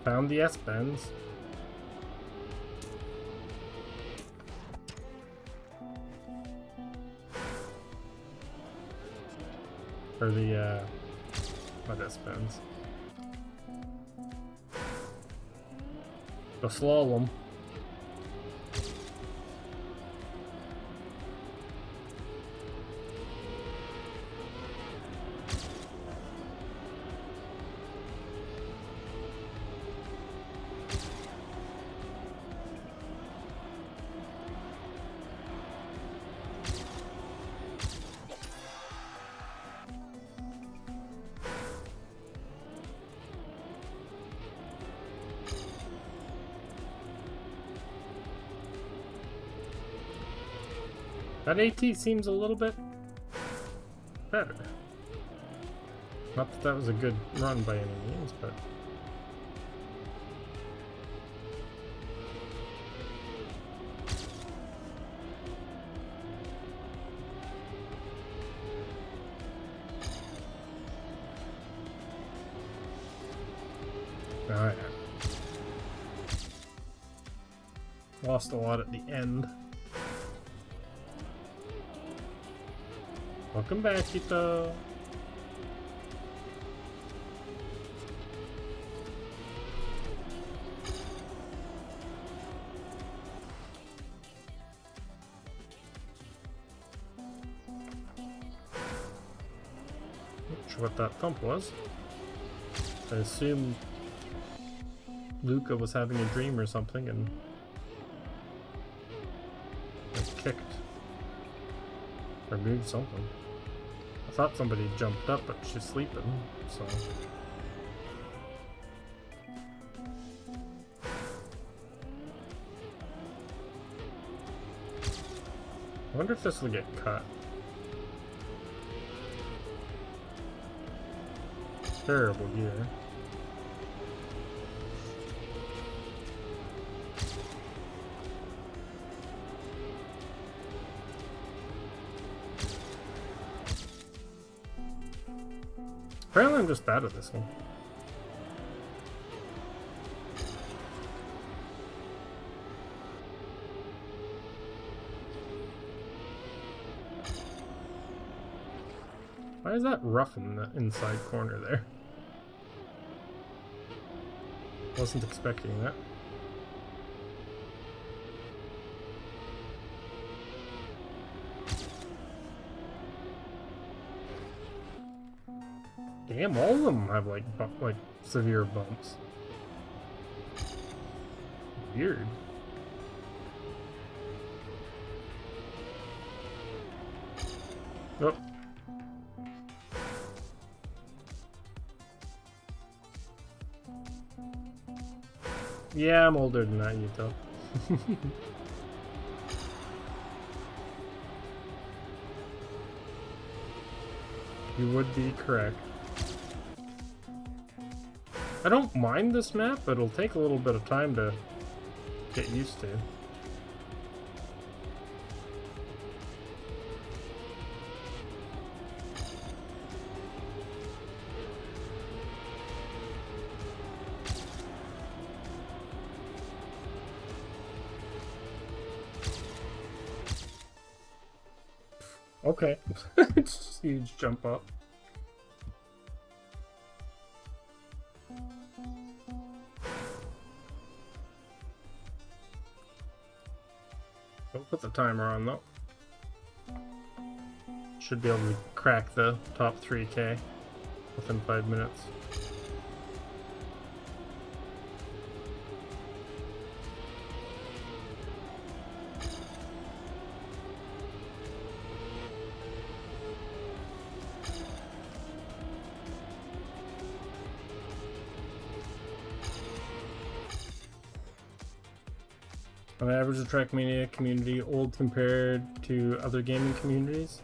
Found the S-bends. Or the, not S-bends. The slalom. That AT seems a little bit better. Not that that was a good run by any means, but... Oh, yeah. Lost a lot at the end. Welcome back, Ito. Not sure what that thump was. I assume Luca was having a dream or something and kicked or moved something. I thought somebody jumped up, but she's sleeping, so. I wonder if this will get cut. Terrible gear. Apparently I'm just bad at this one. Why is that rough in the inside corner there? Wasn't expecting that. Damn, all of them have like severe bumps. Weird. Oh. Yeah, I'm older than that, Yuto. You would be correct. I don't mind this map, but it'll take a little bit of time to get used to. Okay. Just huge jump up. Don't put the timer on though. Should be able to crack the top 3K within 5 minutes. On average, the Trackmania community old compared to other gaming communities?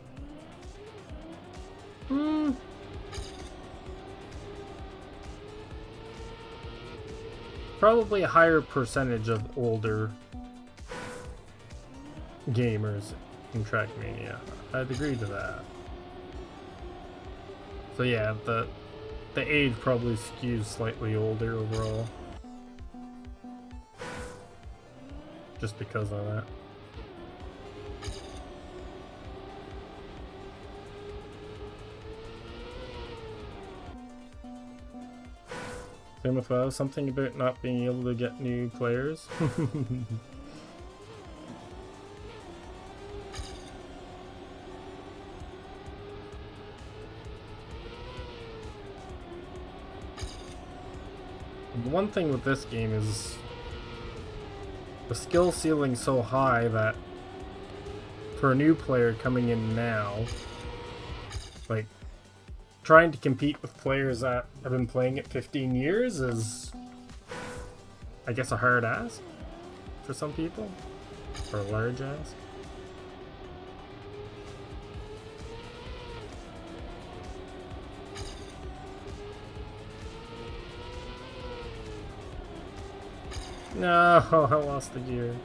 Probably a higher percentage of older gamers in Trackmania. I'd agree to that. So yeah, the age probably skews slightly older overall. Just because of that. Same with WoW, something about not being able to get new players. The one thing with this game is the skill ceiling so high that for a new player coming in now, like trying to compete with players that have been playing it 15 years is, I guess, a hard ask for some people, or a large ask. No, I lost the gear.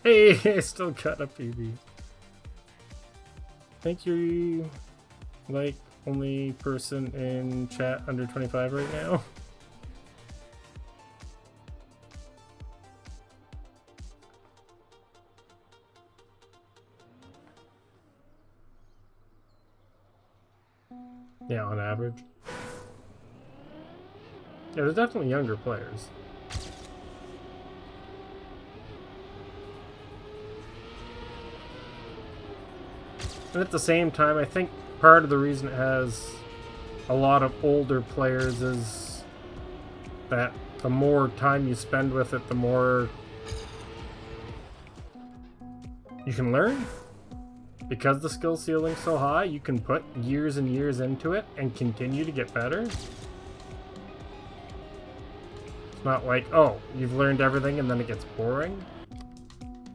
Hey, I still got a PB. Think you're like only person in chat under 25 right now? Yeah, on average. Yeah, there's definitely younger players. And at the same time, I think part of the reason it has a lot of older players is that the more time you spend with it, the more you can learn. Because the skill ceiling's so high, you can put years and years into it and continue to get better. It's not like, oh, you've learned everything and then it gets boring,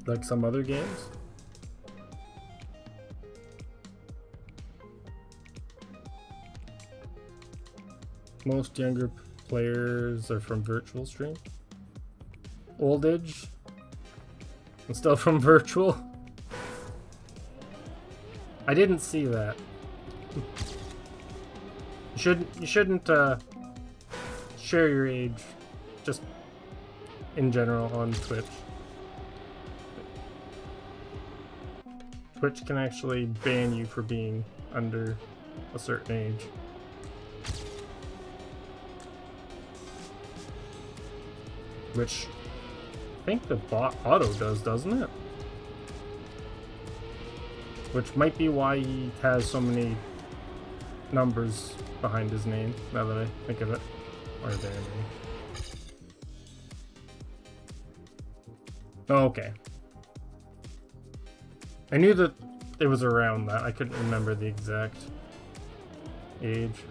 like some other games. Most younger players are from virtual stream. Oldage and still from virtual. I didn't see that. You shouldn't share your age, just in general on Twitch. Twitch can actually ban you for being under a certain age. Which I think the bot auto does, doesn't it? Which might be why he has so many numbers behind his name, now that I think of it. Or their name. Oh, okay. I knew that it was around that. I couldn't remember the exact age.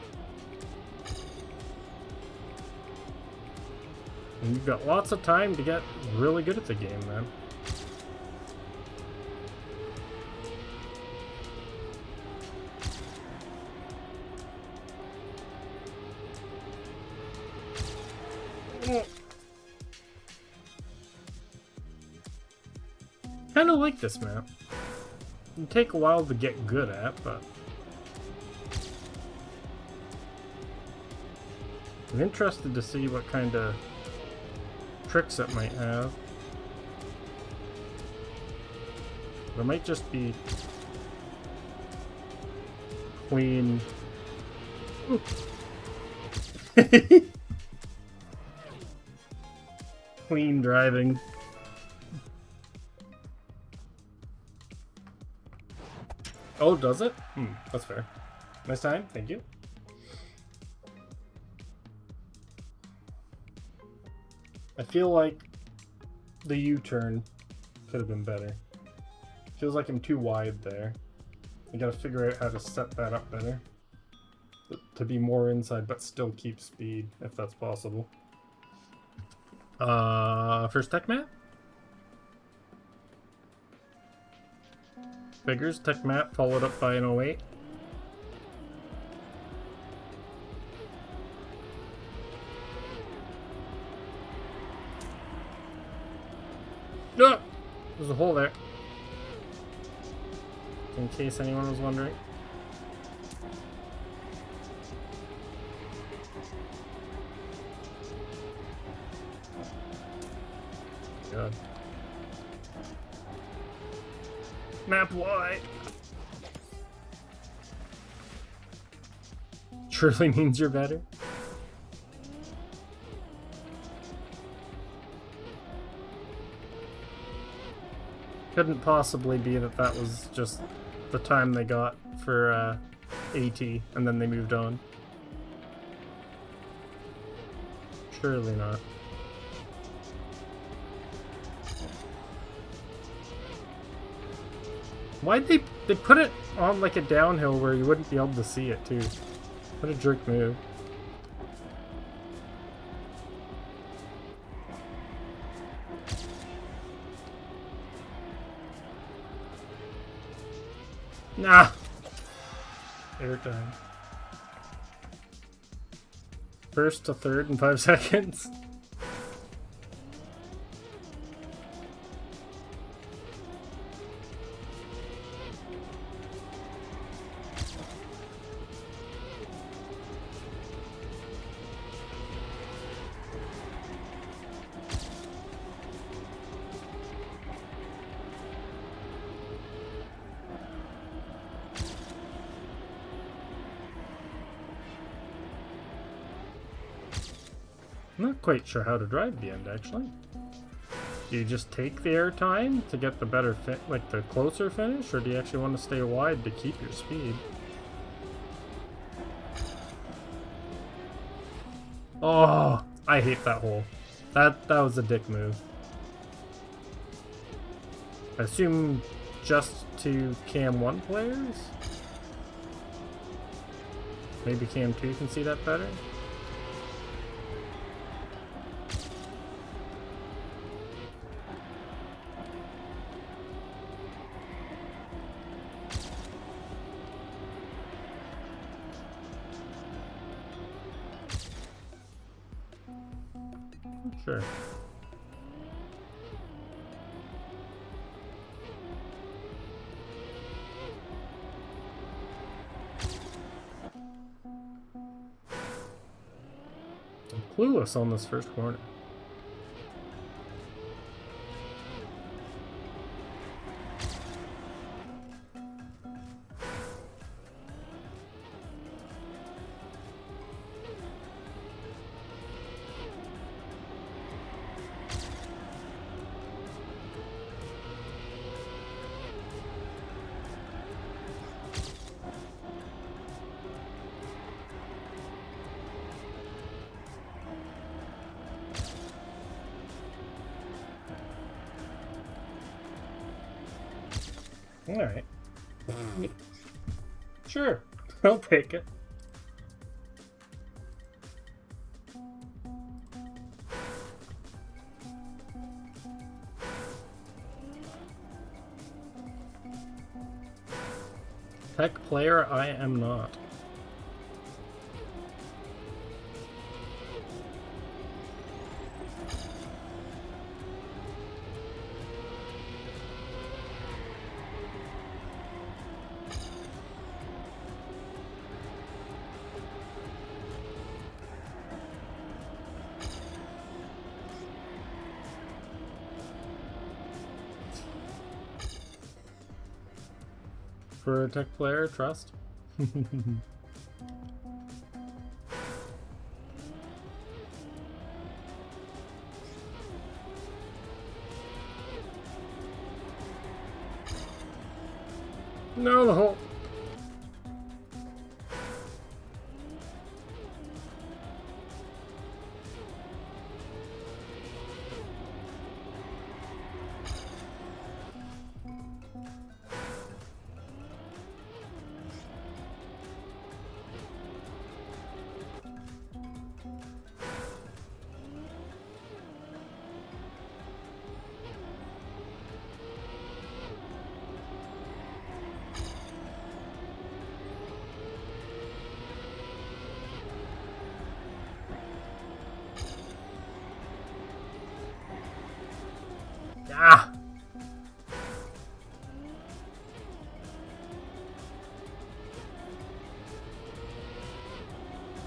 And you've got lots of time to get really good at the game, man. Kinda like this map. It'd take a while to get good at, but I'm interested to see what kind of tricks it might have. It might just be clean. Clean driving. Oh, does it? That's fair. Nice time, thank you. I feel like the U-turn could have been better. Feels like I'm too wide there. I gotta figure out how to set that up better. To be more inside, but still keep speed, if that's possible. First tech map? Figures, tech map, followed up by an 08. No! There's a hole there. In case anyone was wondering. God. Map wide. Surely means you're better. Couldn't possibly be that that was just the time they got for AT and then they moved on. Surely not. Why'd they put it on like a downhill where you wouldn't be able to see it too? What a jerk move. Nah. Airtime. First to third in 5 seconds. I'm not quite sure how to drive the end, actually. Do you just take the air time to get the better fit, like the closer finish, or do you actually want to stay wide to keep your speed? Oh, I hate that hole. That was a dick move. I assume just to Cam 1 players? Maybe Cam 2 can see that better? Sure. I'm clueless on this first corner. Alright. Sure. I'll take it. Tech player, I am not. For a tech player, trust. No, the hole. Ah!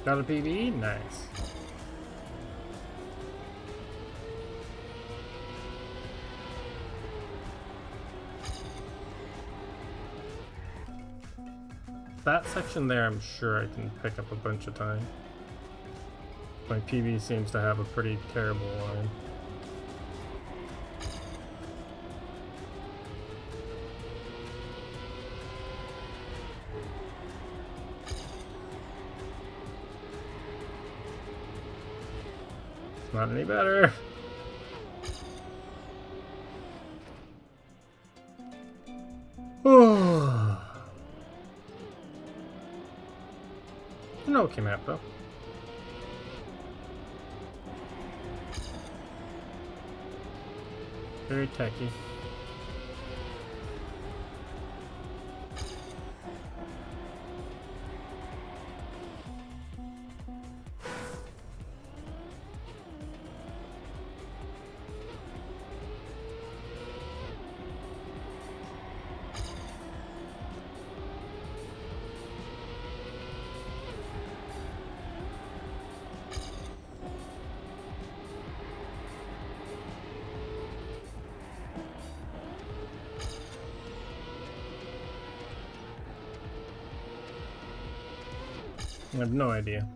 Got a PB? Nice. That section there, I'm sure I can pick up a bunch of time. My PB seems to have a pretty terrible line. Not any better. Oh. An okay map though. Very techy. I have no idea.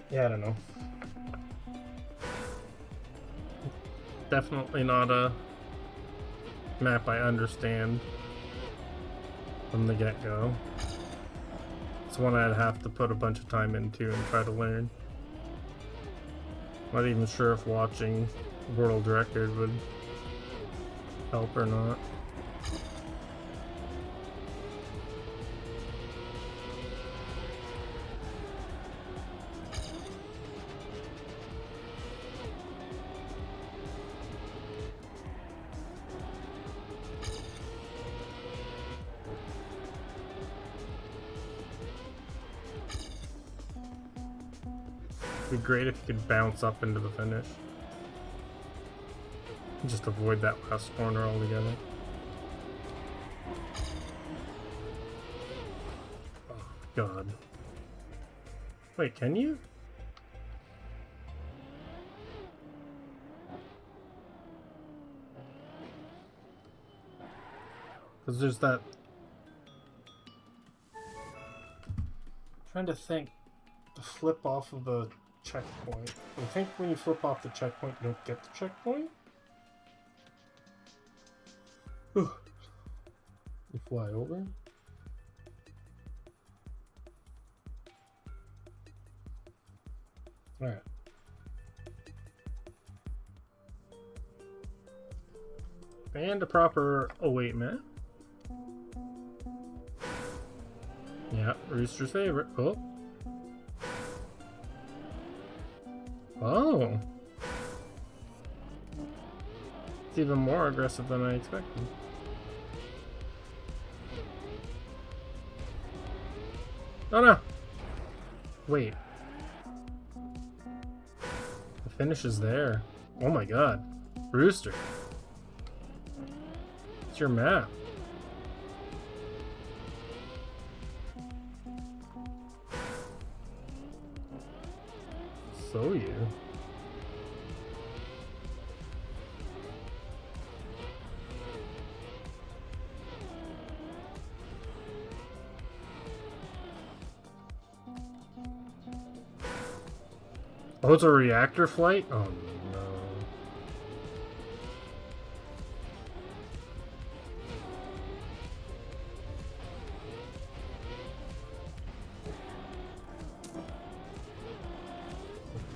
Yeah, I don't know. Definitely not a map I understand from the get-go. It's one I'd have to put a bunch of time into and try to learn. Not even sure if watching World Record would help or not. It'd be great if you could bounce up into the finish. Just avoid that last corner altogether. Oh, God. Wait, can you? Because there's that... I'm trying to think. The flip off of the checkpoint. I think when you flip off the checkpoint, you don't get the checkpoint? You fly over? Alright. And a proper await mat. Yeah, Rooster's favorite. Oh. Oh. It's even more aggressive than I expected. Oh no! Wait. The finish is there. Oh my god. Rooster. It's your map. So you. Oh, it's a reactor flight? Oh no.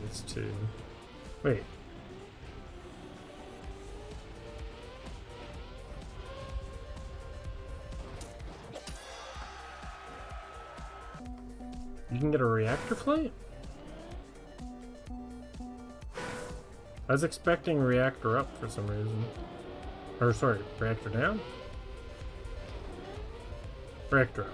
It's two. Wait. You can get a reactor flight? I was expecting reactor up for some reason. Or sorry, reactor down? Reactor up.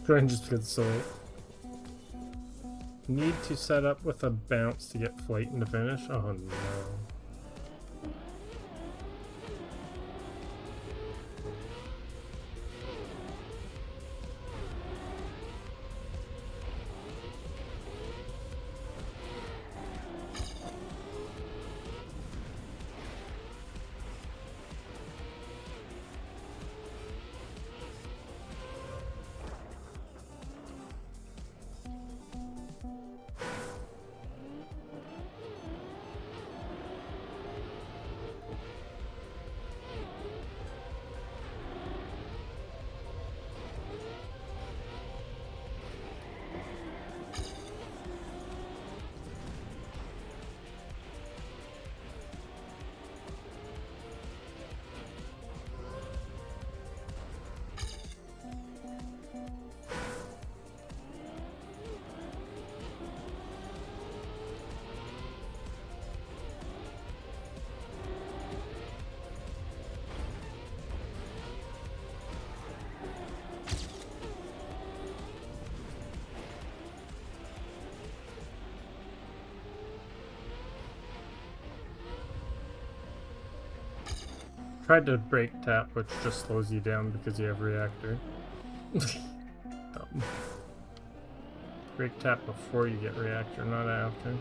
Trying just to get so. Need to set up with a bounce to get flight into finish? Oh no. Tried to break tap, which just slows you down because you have reactor. Dumb. Break tap before you get reactor, not after.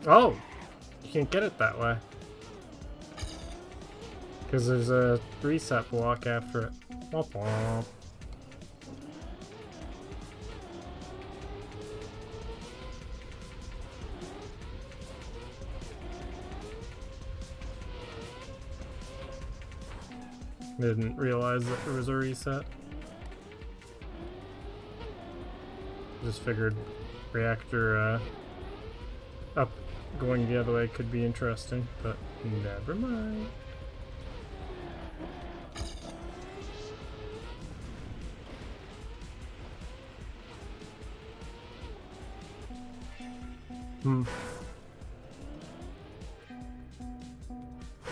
Oh! You can't get it that way. Because there's a reset block after it. Womp womp. Didn't realize that there was a reset. Just figured reactor up going the other way could be interesting, but never mind.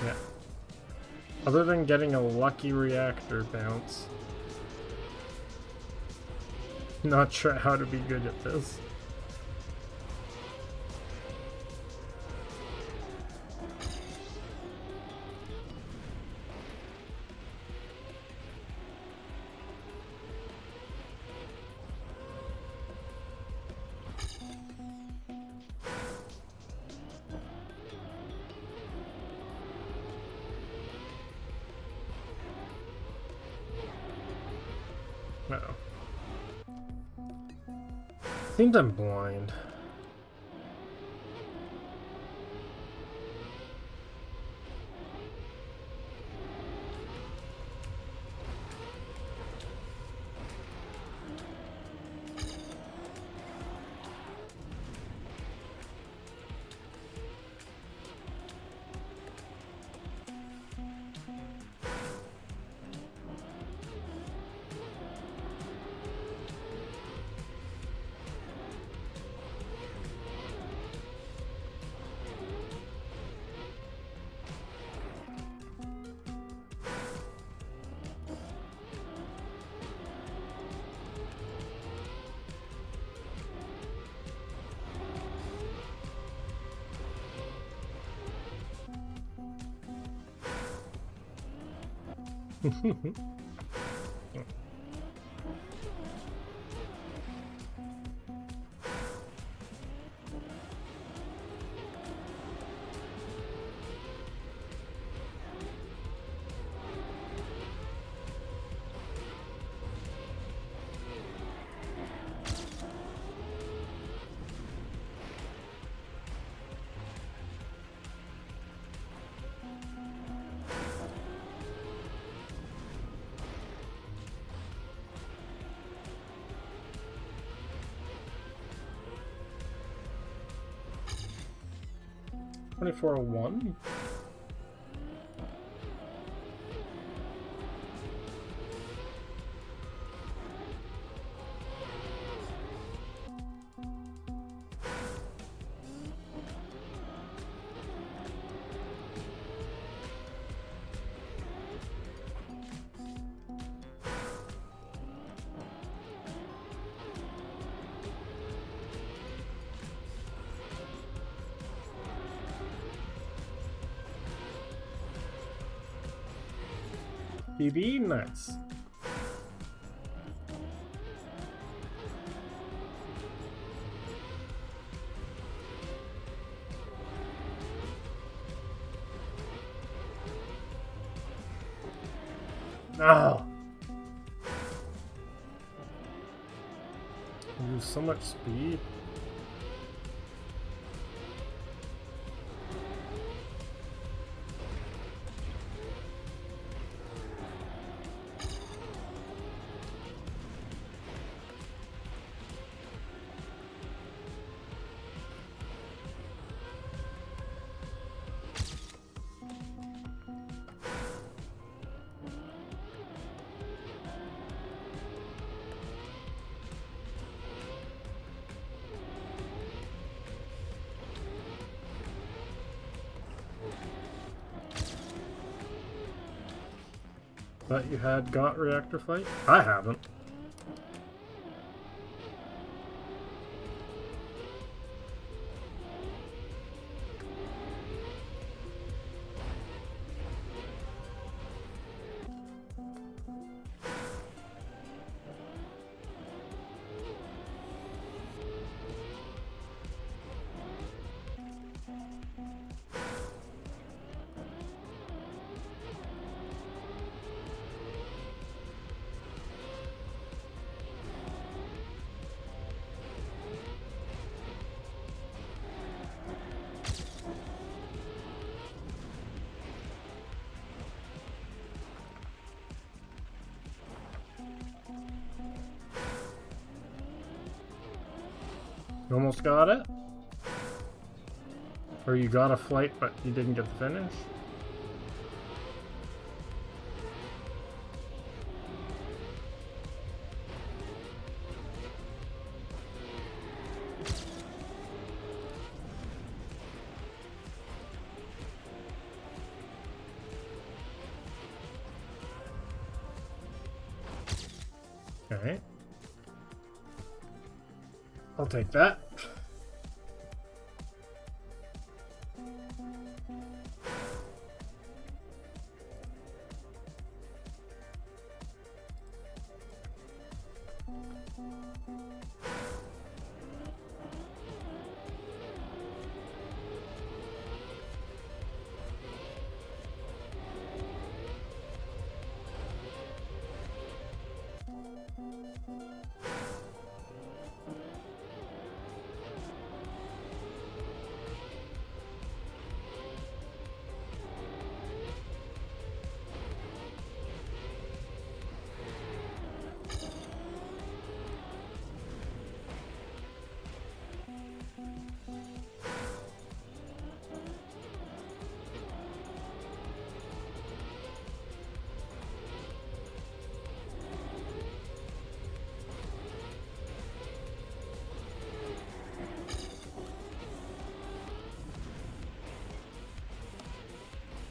Yeah. Other than getting a lucky reactor bounce, not sure how to be good at this. Uh-oh. Seems I'm blind. $24.01. PB, nice. Oh! Use so much speed. Thought you had got reactor flight? I haven't. You almost got it? Or you got a flight but you didn't get the finish? Okay. I'll take that.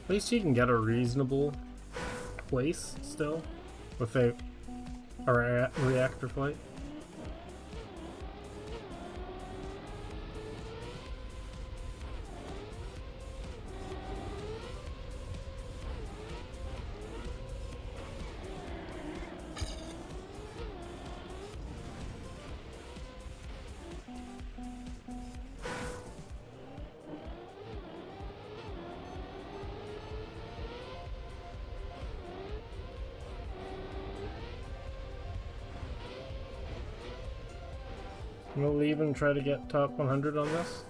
At least you can get a reasonable place still without a reactor flight. We'll leave and try to get top 100 on this.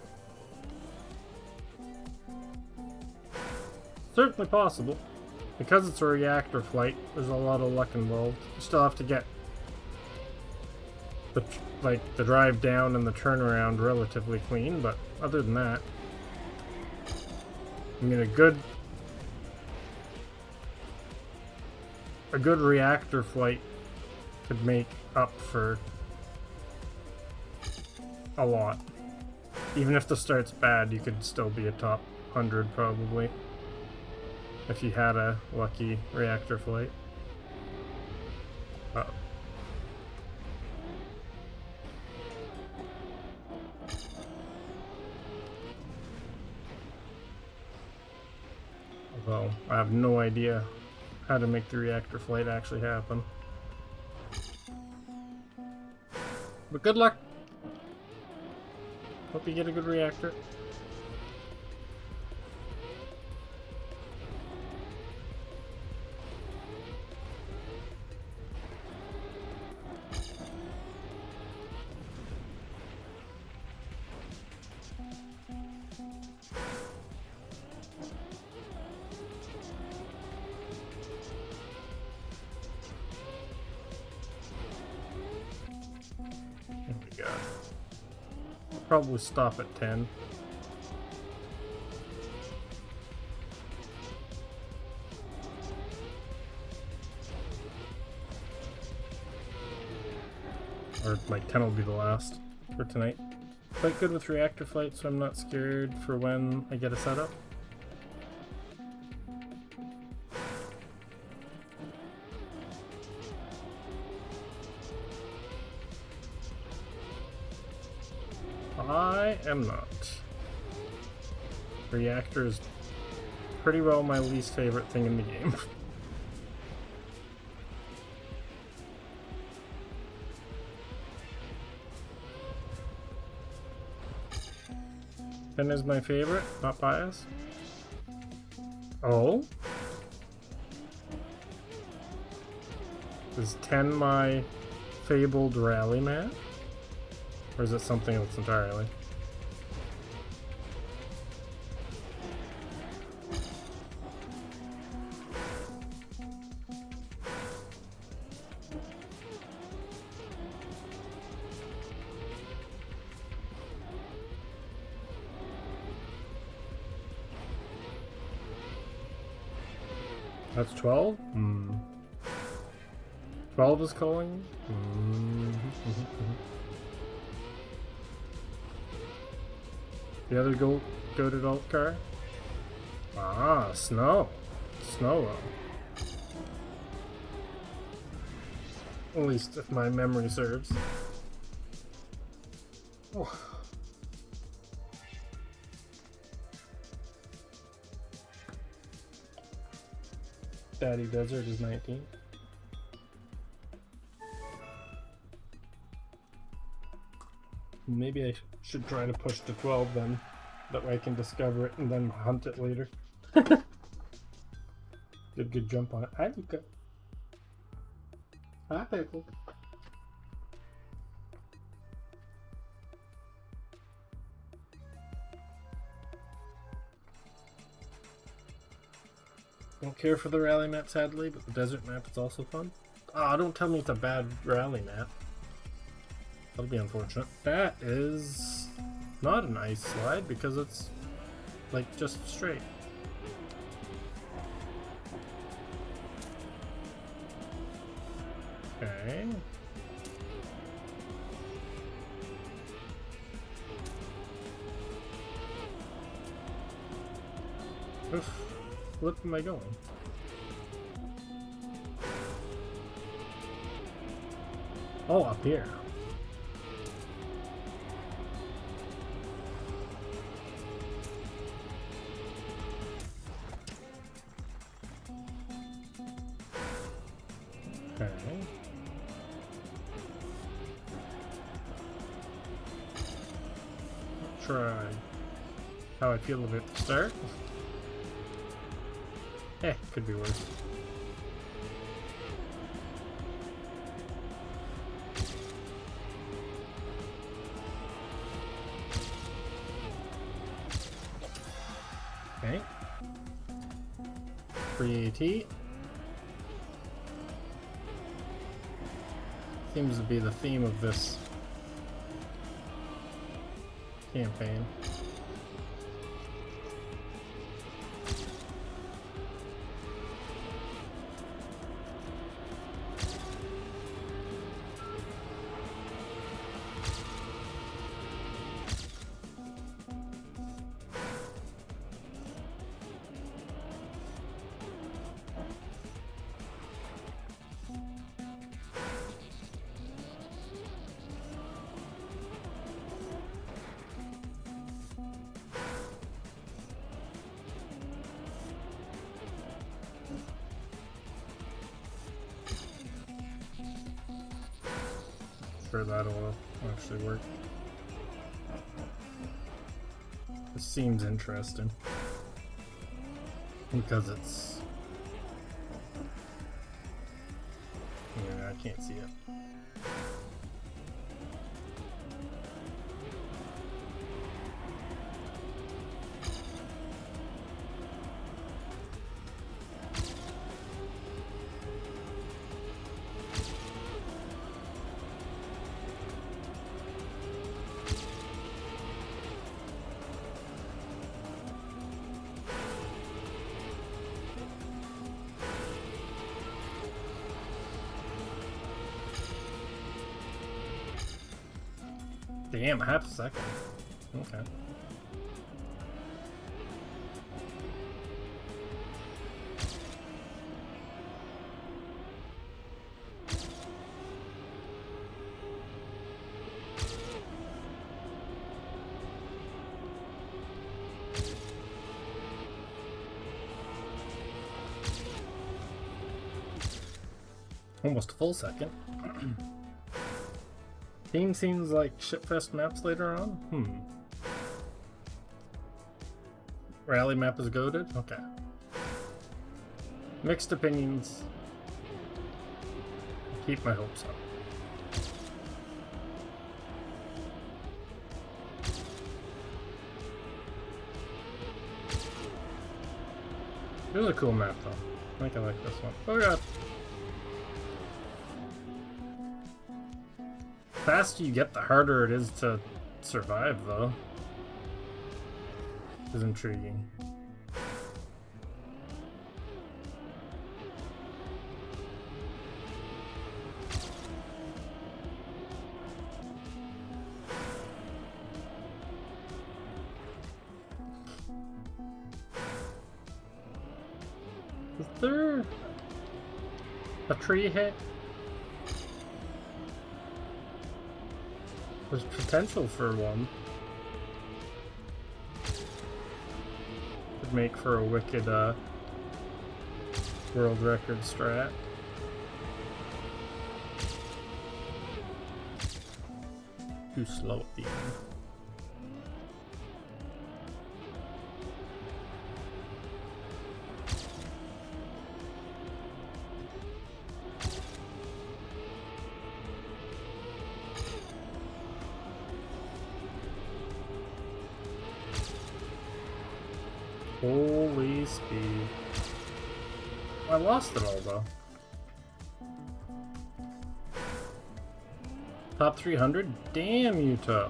Certainly possible. Because it's a reactor flight, there's a lot of luck involved. You still have to get the drive down and the turnaround relatively clean, but other than that, I mean, a good reactor flight could make up for a lot. Even if the start's bad, you could still be a top 100 probably if you had a lucky reactor flight. Although I have no idea how to make the reactor flight actually happen. But good luck. Hope you get a good reactor. Probably stop at 10. Or like 10 will be the last for tonight. Quite good with reactor flight, so I'm not scared for when I get a setup. I am not. Reactor is pretty well my least favorite thing in the game. Finn is my favorite, not bias. Oh? Is 10 my fabled rally map? Or is it something else entirely? That's 12? 12 is calling? The other goated alt car? Ah, Snow. Snow. At least if my memory serves. Oh. Daddy Desert is 19. Maybe I should try to push to 12 then. That way I can discover it and then hunt it later. Good jump on it. Hi, Luca. Hi, Pickle. Don't care for the rally map, sadly, but the desert map is also fun. Ah, don't tell me it's a bad rally map. That'll be unfortunate. That is not an ice slide because it's like just straight. Okay. Oof. What am I going? Oh, up here. Okay. I'll try how I feel about the start. Could be worse. Okay. Free AT. Seems to be the theme of this campaign. sure that'll actually work. This seems interesting. Because it's... Yeah, I can't see it. Damn, half a second. Okay. Almost a full second. Theme seems like shitfest maps later on? Rally map is goated? Okay. Mixed opinions. Keep my hopes up. This is a cool map though. I think I like this one. Oh god. The faster you get, the harder it is to survive, though. This is intriguing. Is there a tree hit? There's potential for one. Could make for a wicked world record strat. Too slow at the end. Holy speed. I lost it all though. Top 300? Damn, Utah.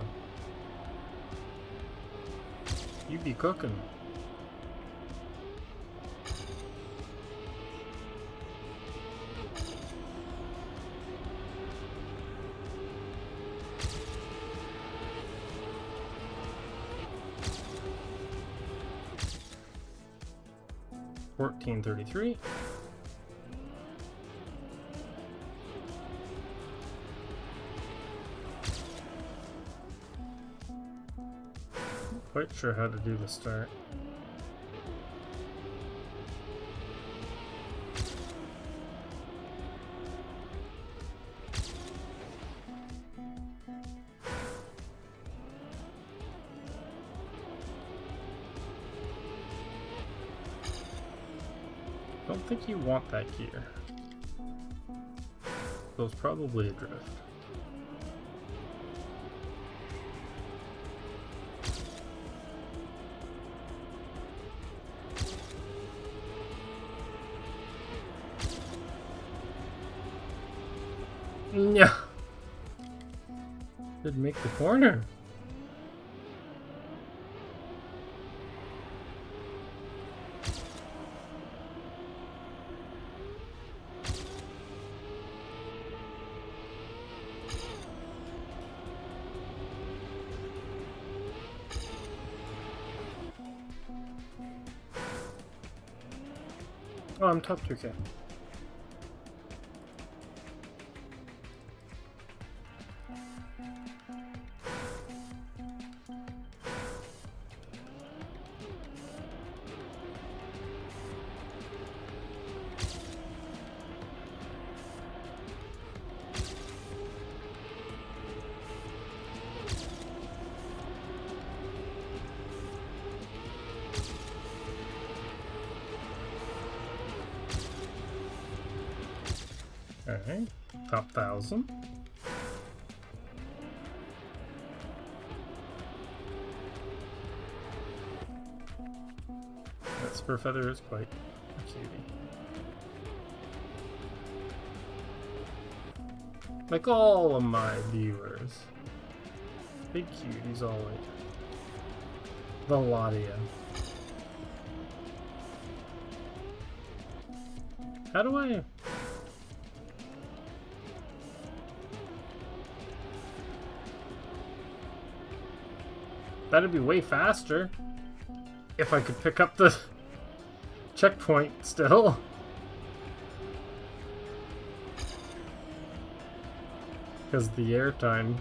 You be cooking. $14.33. Quite sure how to do the start. Don't think you want that gear. So it's probably adrift. Yeah. Didn't make the corner. Oh, I'm top 2K. Okay, top 1,000. That spur feather is quite a cutie. Like all of my viewers. Big cuties always. Valadia. How do I... That'd be way faster if I could pick up the checkpoint still. Because the airtime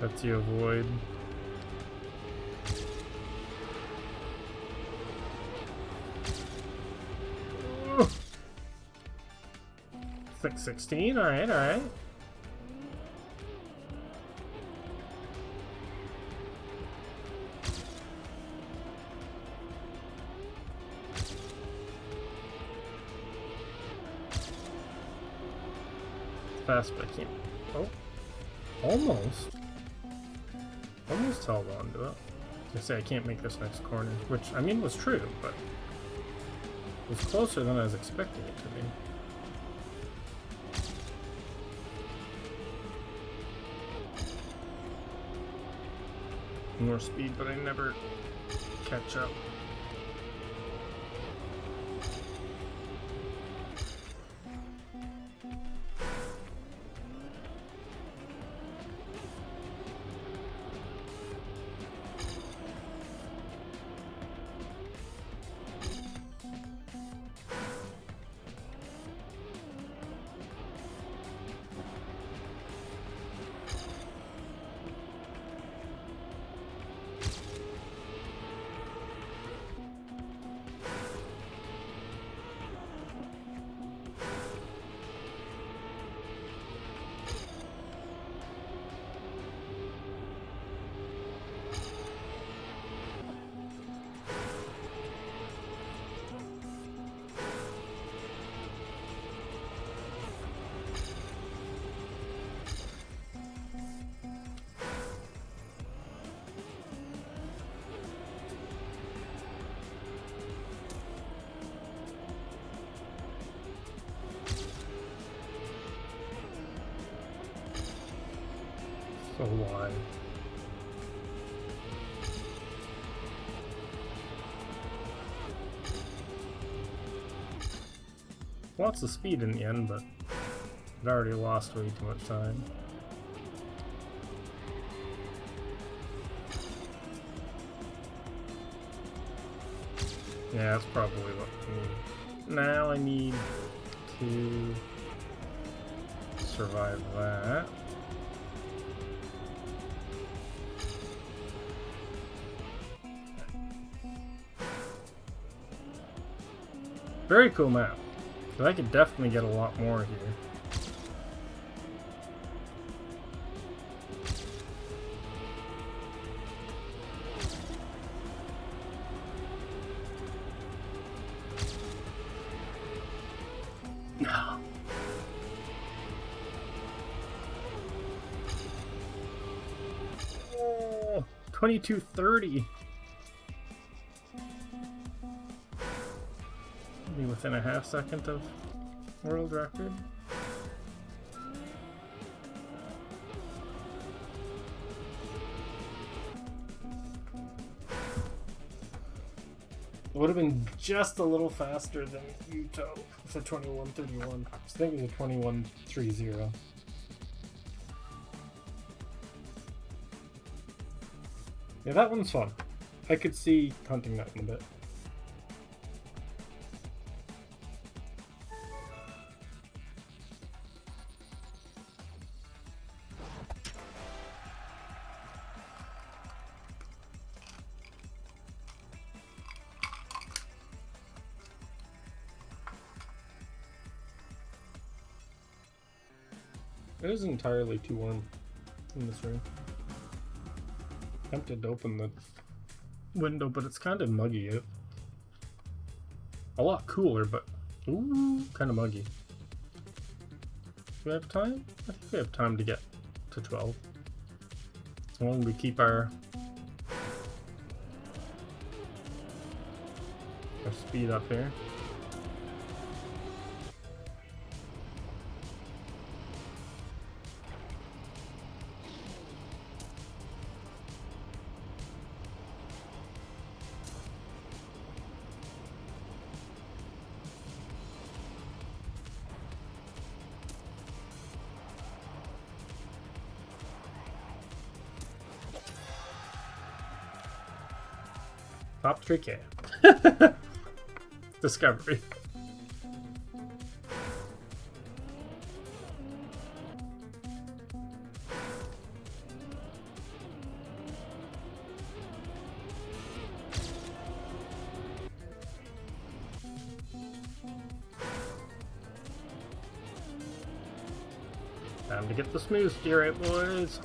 lets you avoid. Ooh. 616, alright, alright. Fast, but I can't. Oh, almost held on to it. I say I can't make this next corner, which I mean was true, but it was closer than I was expecting it to be. More speed, but I never catch up. So wide. Lots of speed in the end, but I'd already lost way too much time. Yeah, that's probably what I need. Now I need to survive that. Very cool map. But I could definitely get a lot more here. No. Oh, 22:30. Be within a half second of world record. It would have been just a little faster than Yuto with a 21:31. I think it was a 21:30. Yeah, that one's fun. I could see hunting that one a bit. It isn't entirely too warm in this room. Tempted to open the window, but it's kind of muggy out. A lot cooler, but ooh, kind of muggy. Do we have time? I think we have time to get to 12. As long as we keep our speed up here. Top 3K. Discovery. Time to get the smooth steer out, boys.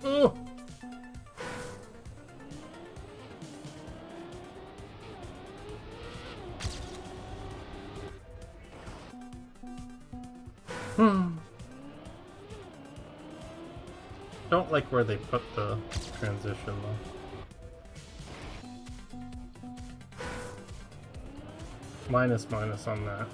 Oh! Don't like where they put the transition though. Minus on that.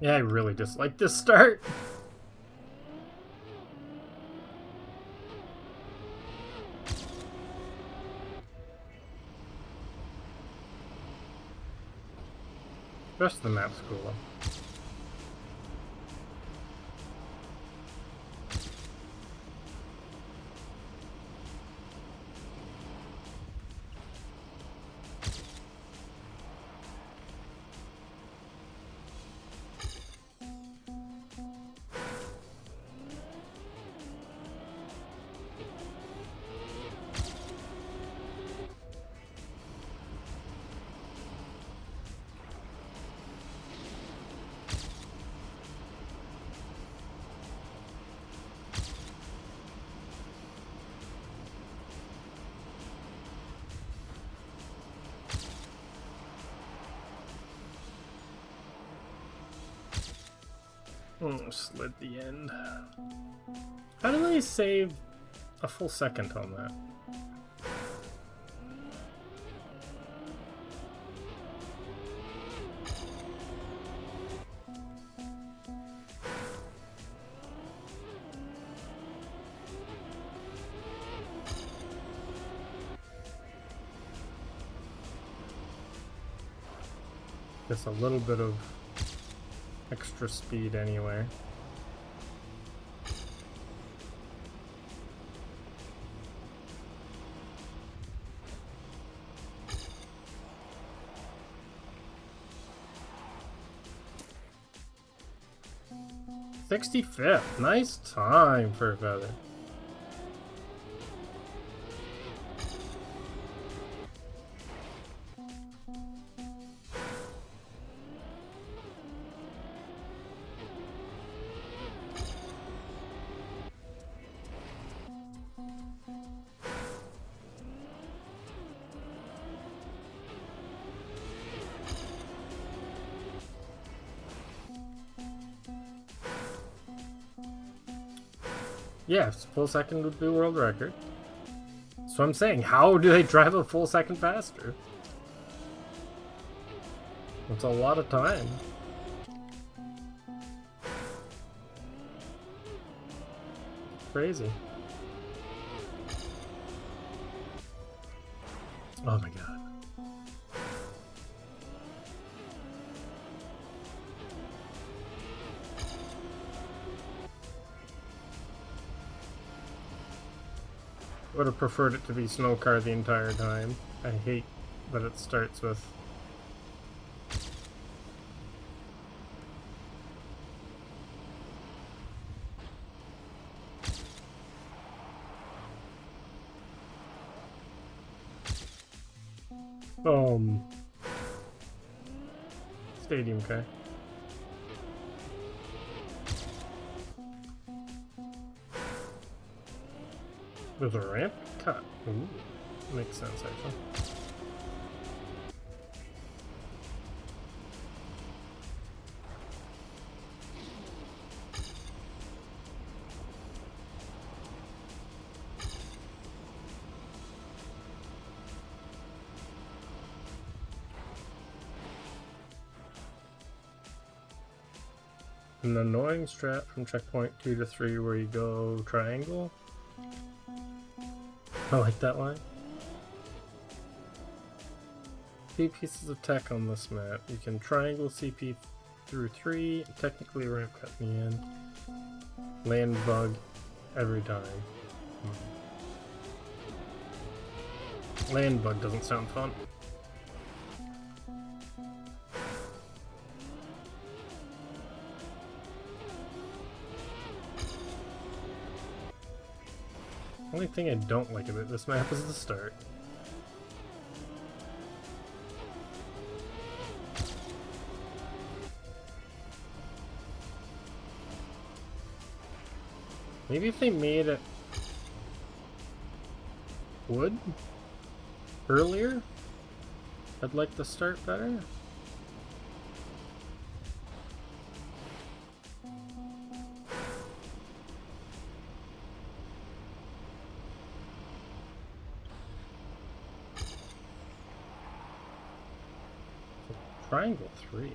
Yeah, I really dislike this start. The rest of the map's cool though. Slid the end. How do they save a full second on that? Just a little bit of extra speed anyway. 65th. Nice time for a feather. Yes, full second would be world record. So I'm saying, how do they drive a full second faster? It's a lot of time. Crazy. Oh my god. Would have preferred it to be snow car the entire time. I hate that it starts with stadium car. There's a ramp cut. Ooh, makes sense actually. An annoying strat from checkpoint 2 to 3 where you go triangle. I like that line. 3 pieces of tech on this map. You can triangle CP through 3, technically ramp cut in the end. Land bug every time. Land bug doesn't sound fun. Only thing I don't like about this map is the start. Maybe if they made it wood earlier, I'd like the start better. Triangle 3.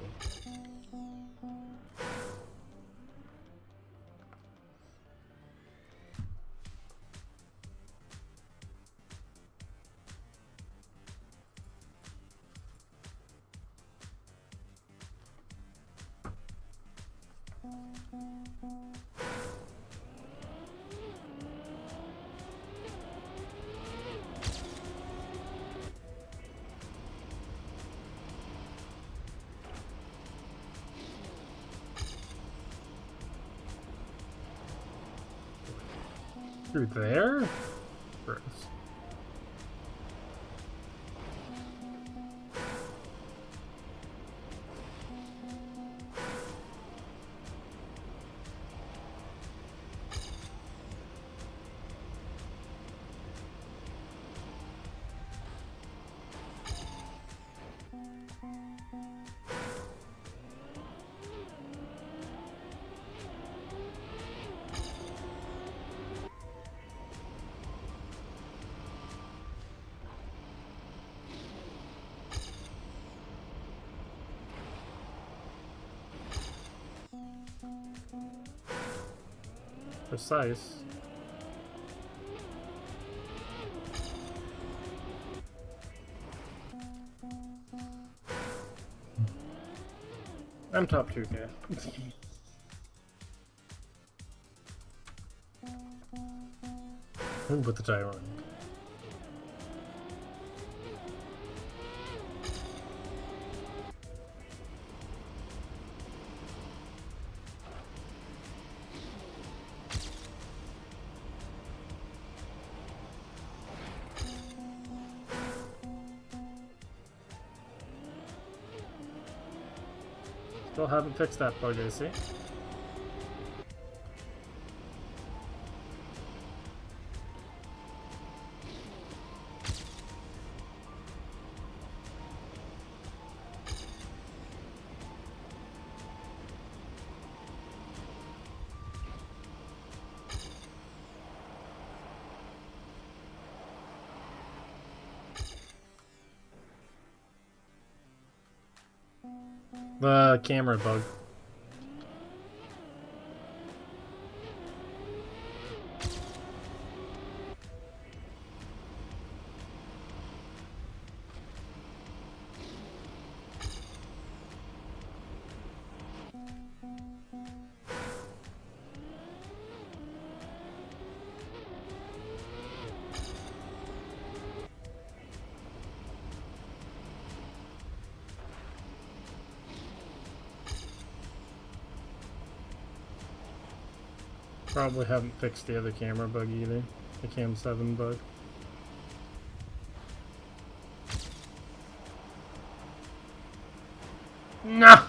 Through there? Gross. Precise. I'm top 2K. With the tire on. Still haven't fixed that bug, I see. The camera bug. Probably haven't fixed the other camera bug either. The Cam 7 bug. No!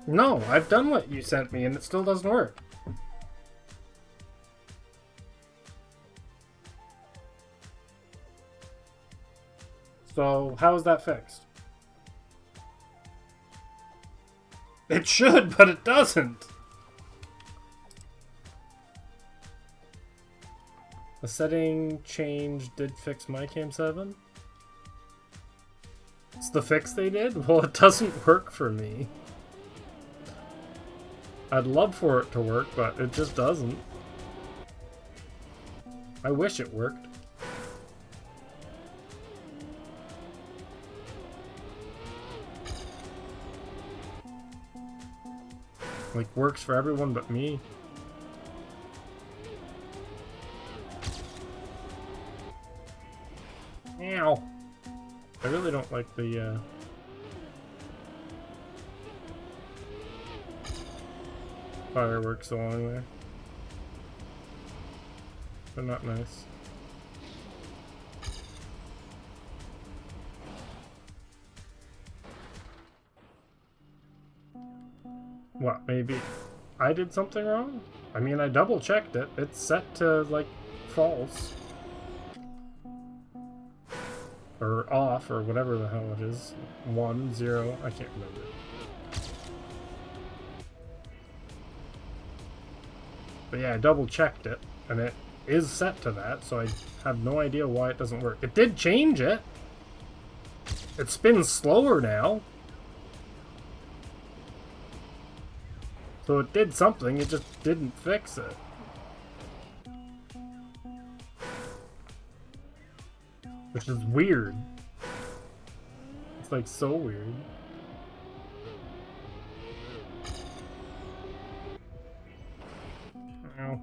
No, I've done what you sent me and it still doesn't work. So, how is that fixed? It should, but it doesn't. The setting change did fix my Cam 7? It's the fix they did? Well, it doesn't work for me. I'd love for it to work, but it just doesn't. I wish it worked. Like, works for everyone but me. Ow. I really don't like the, fireworks along there. They're not nice. What, maybe I did something wrong? I mean, I double checked it. It's set to, like, false. Or off, or whatever the hell it is. 1, 0, I can't remember. But yeah, I double checked it, and it is set to that, so I have no idea why it doesn't work. It did change it! It spins slower now. So it did something, it just didn't fix it. Which is weird. It's like so weird. Ow.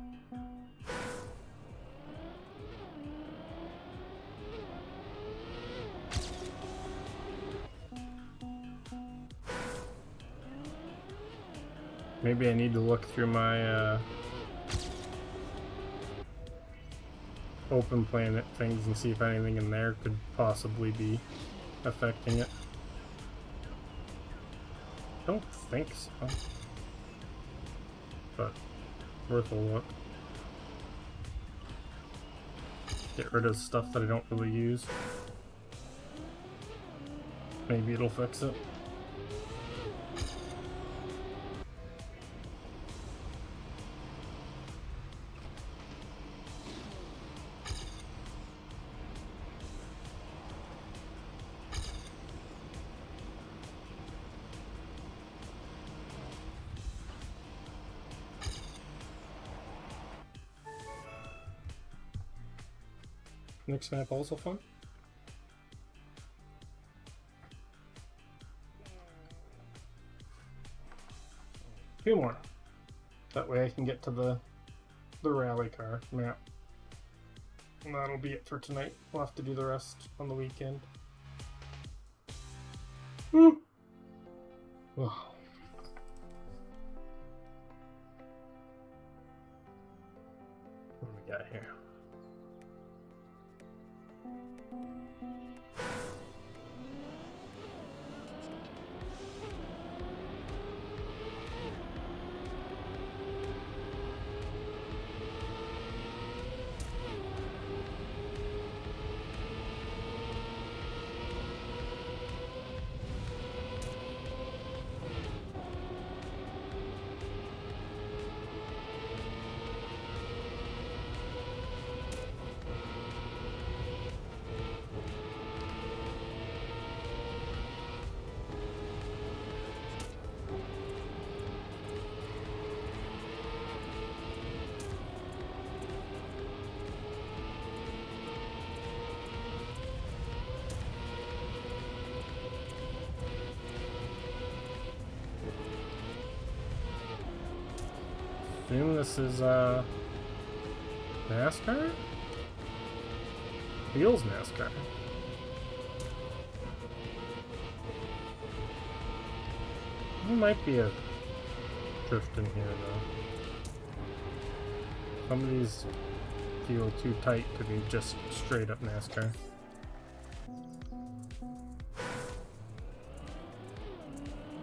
Maybe I need to look through my open planet things and see if anything in there could possibly be affecting it. Don't think so. But worth a look. Get rid of stuff that I don't really use. Maybe it'll fix it. Next map also fun. Two more. That way I can get to the rally car map. And that'll be it for tonight. We'll have to do the rest on the weekend. Woo! Oh. got here? I assume this is NASCAR? Feels NASCAR. There might be a drift in here though. Some of these feel too tight to be just straight up NASCAR.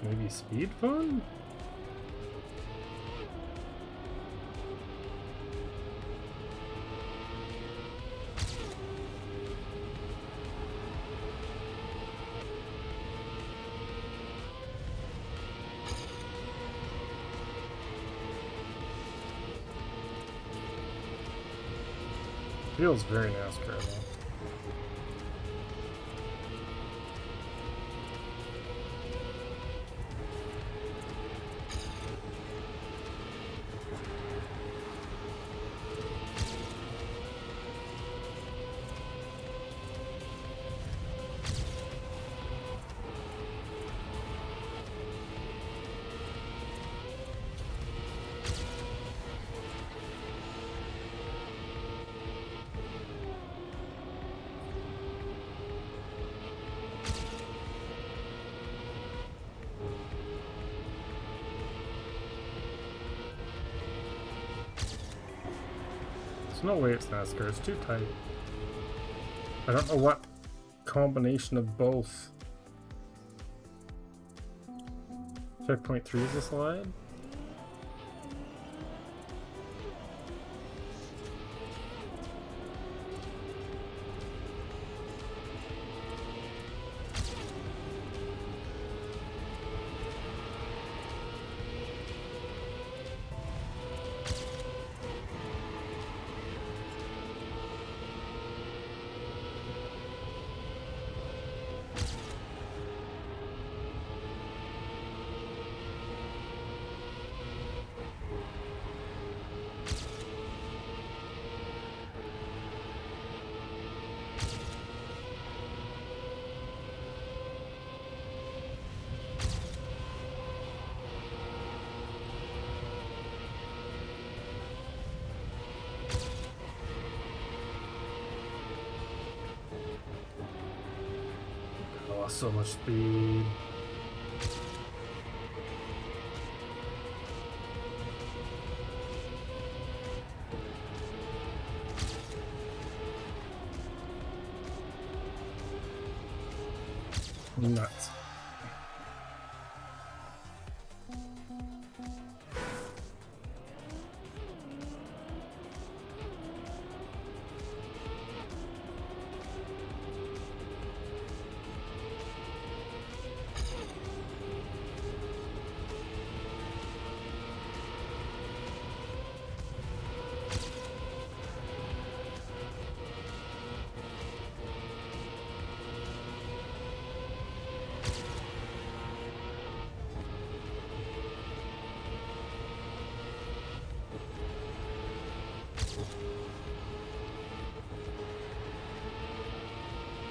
Maybe speed fun? Feels very NASCAR though. There's no way it's NASCAR, it's too tight. I don't know what combination of both. Checkpoint 3 is a slide? So much speed. Nuts.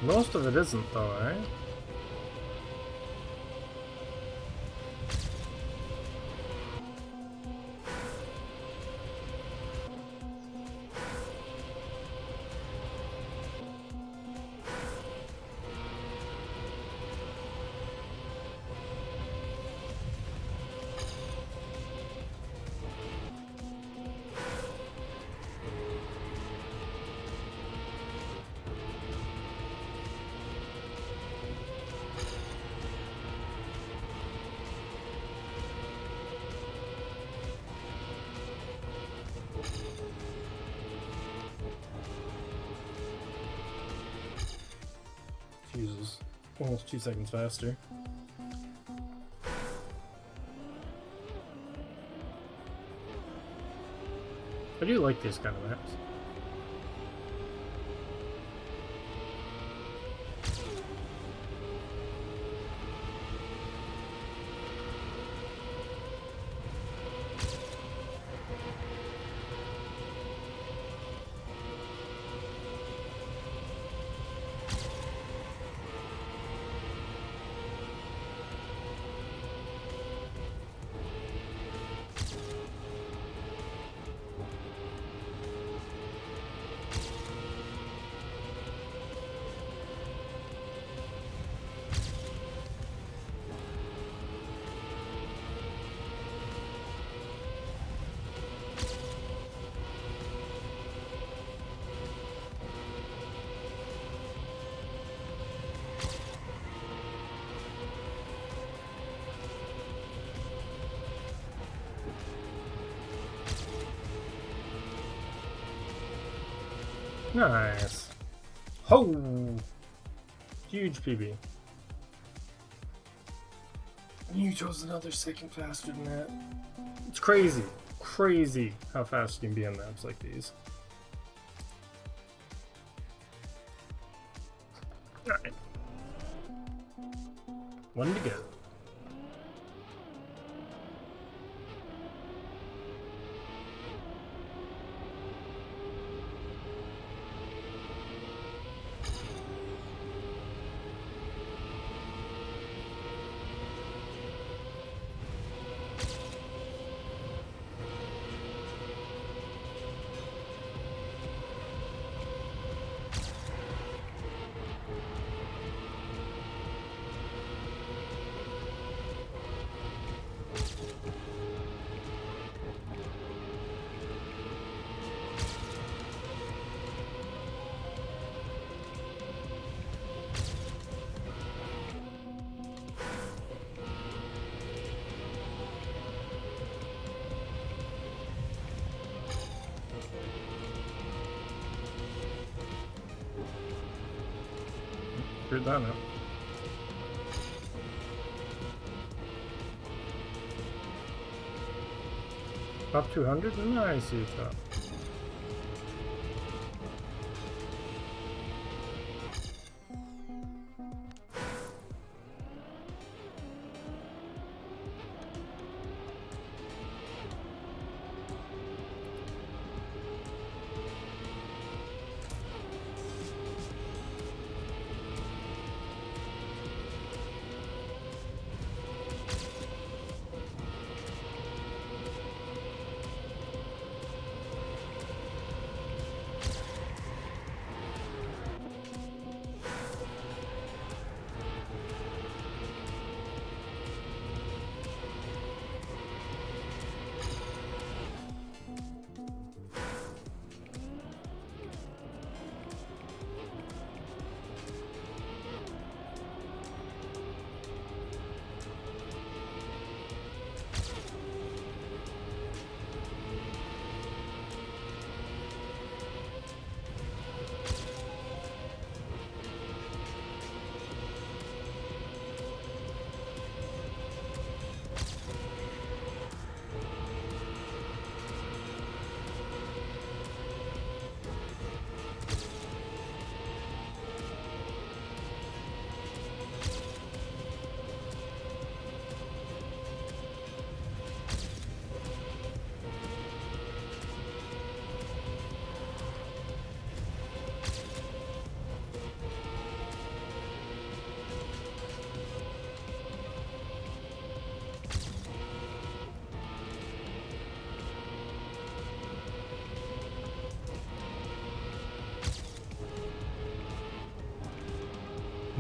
Most of it isn't though, eh? uses almost 2 seconds faster. I do like these kind of maps. Nice. Ho! Huge PB. You chose another second faster than that. It's crazy. Crazy how fast you can be on maps like these. Alright. One to go. Screwed that up. Top 200? Nice, you top.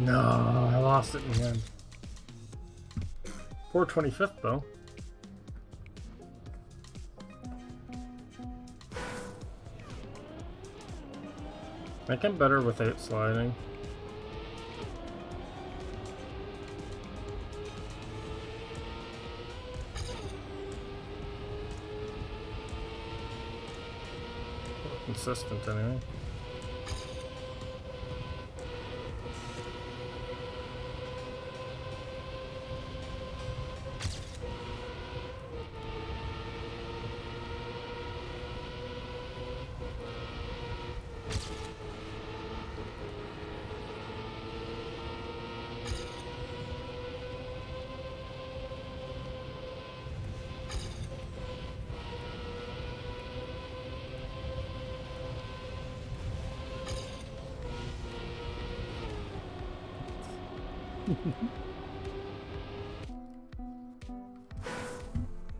No, I lost it in the end. 425th though. I can better without sliding. Consistent anyway.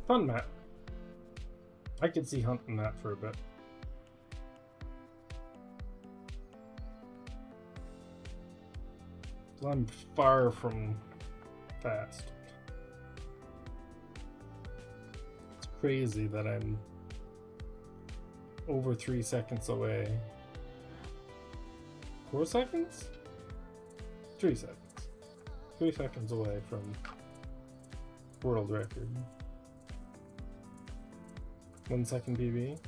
Fun map. I could see hunting that for a bit. I'm far from fast. It's crazy that I'm over 3 seconds away. 4 seconds? 3 seconds. 3 seconds away from world record. 1 second PB.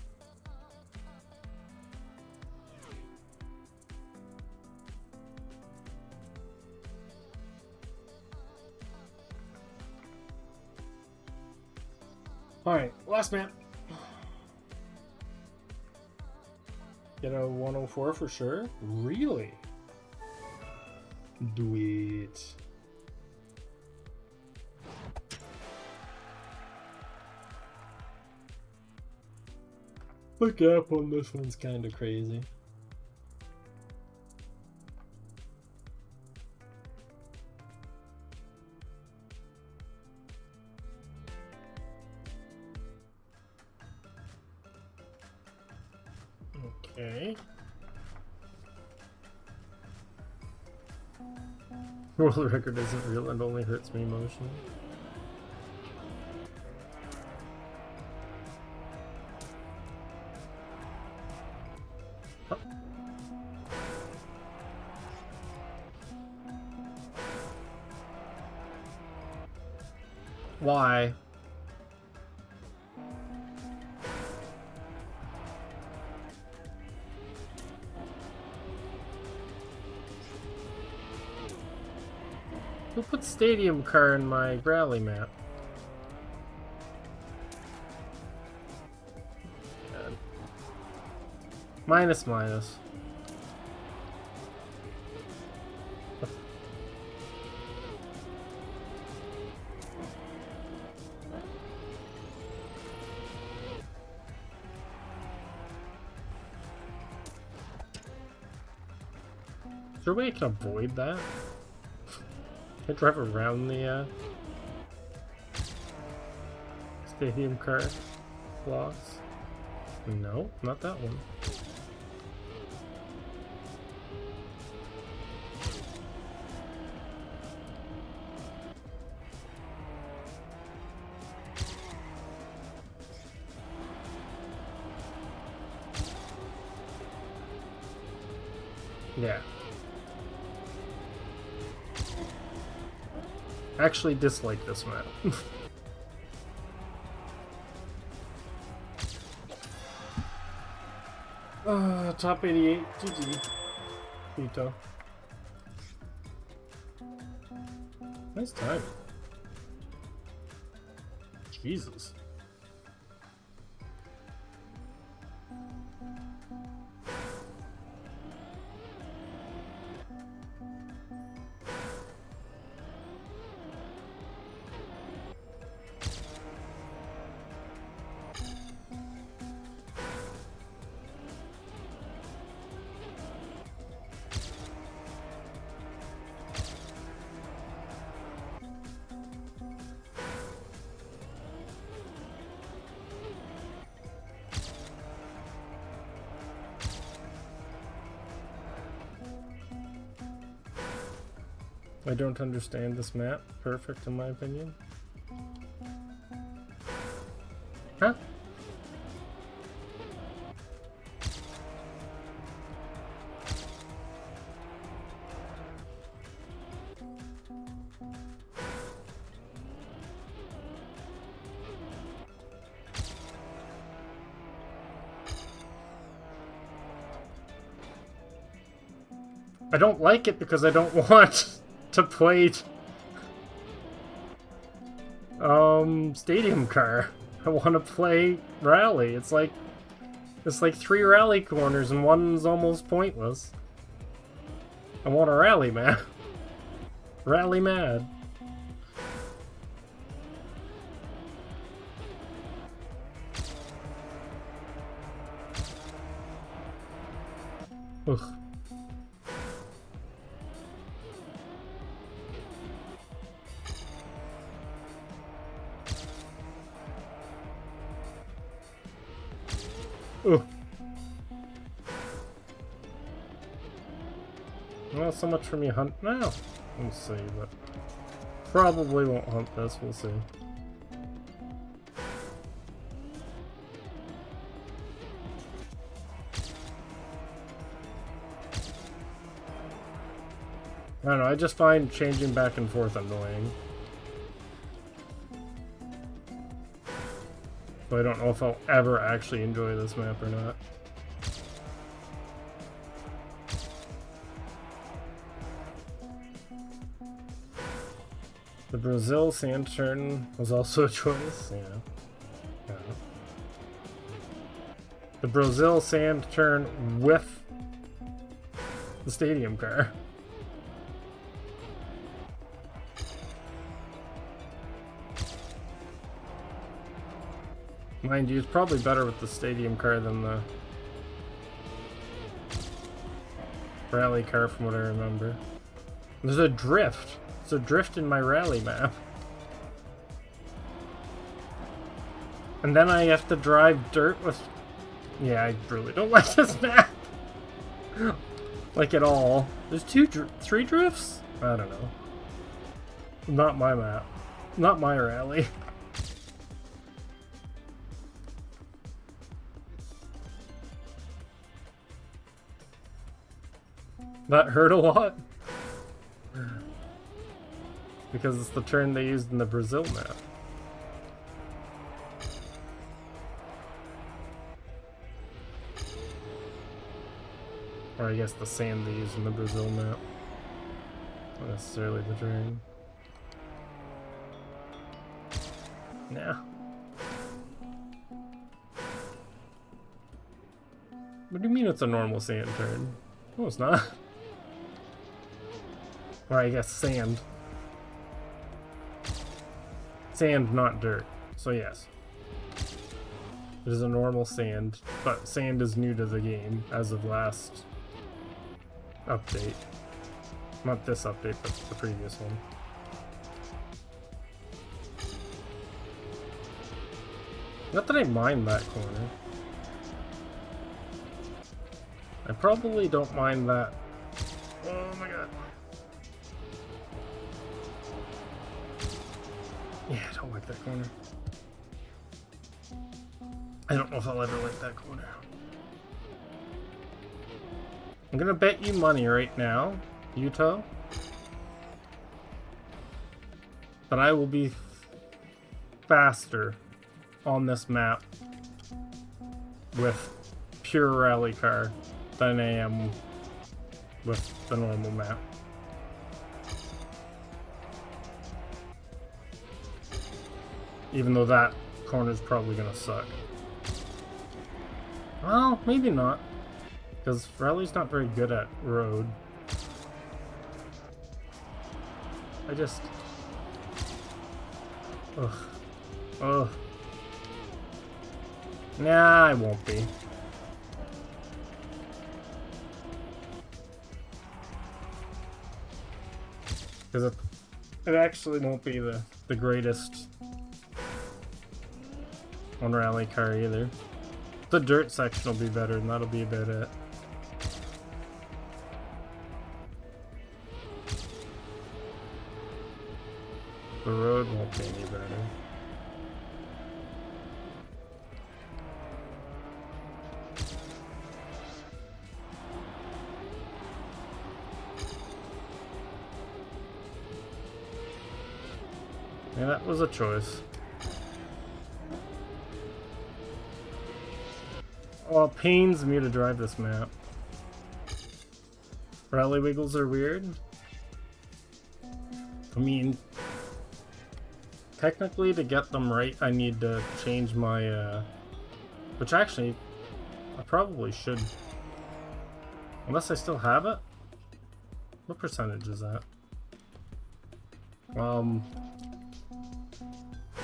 Alright, last map. Get a 104 for sure? Really? Do it. The gap on this one's kind of crazy. Okay. World record isn't real and only hurts me emotionally. Huh. Why? Who put stadium car in my rally map? God. Minus. Is there a way I can avoid that? Can I drive around the stadium car blocks? No, not that one. Yeah. I actually dislike this map. Top 88, GG. Vito. Nice time. Jesus. I don't understand this map. Perfect in my opinion. Huh? I don't like it because I don't want to play stadium car. I want to play rally. It's like 3 rally corners and one's almost pointless. I want a rally, man. Rally mad. Ugh. Not so much for me hunt now. We'll see, but probably won't hunt this. We'll see. I don't know, I just find changing back and forth annoying. So I don't know if I'll ever actually enjoy this map or not. The Brazil sand turn was also a choice, yeah. The Brazil sand turn with the stadium car. Mind you, it's probably better with the stadium car than the rally car from what I remember. There's a drift. There's a drift in my rally map. And then I have to drive dirt with... Yeah, I really don't like this map. Like at all. There's three drifts? I don't know. Not my map. Not my rally. That hurt a lot. Because it's the turn they used in the Brazil map. Or I guess the sand they used in the Brazil map. Not necessarily the turn. Nah. What do you mean it's a normal sand turn? No, it's not. Or I guess sand. Sand, not dirt. So yes. It is a normal sand, but sand is new to the game as of last update. Not this update, but the previous one. Not that I mind that corner. I probably don't mind that. Oh my god. Yeah, I don't like that corner. I don't know if I'll ever like that corner. I'm gonna bet you money right now, Yuto, that I will be faster on this map with pure rally car than I am with the normal map. Even though that corner's probably gonna suck. Well, maybe not. Because rally's not very good at road. I just... Ugh. Ugh. Nah, I won't be. Because it actually won't be the greatest on rally car either. The dirt section will be better, and that'll be about it. The road won't be any better. Yeah, that was a choice. Oh, it pains me to drive this map. Rally wiggles are weird. I mean, technically to get them right, I need to change my, which actually, I probably should. Unless I still have it? What percentage is that?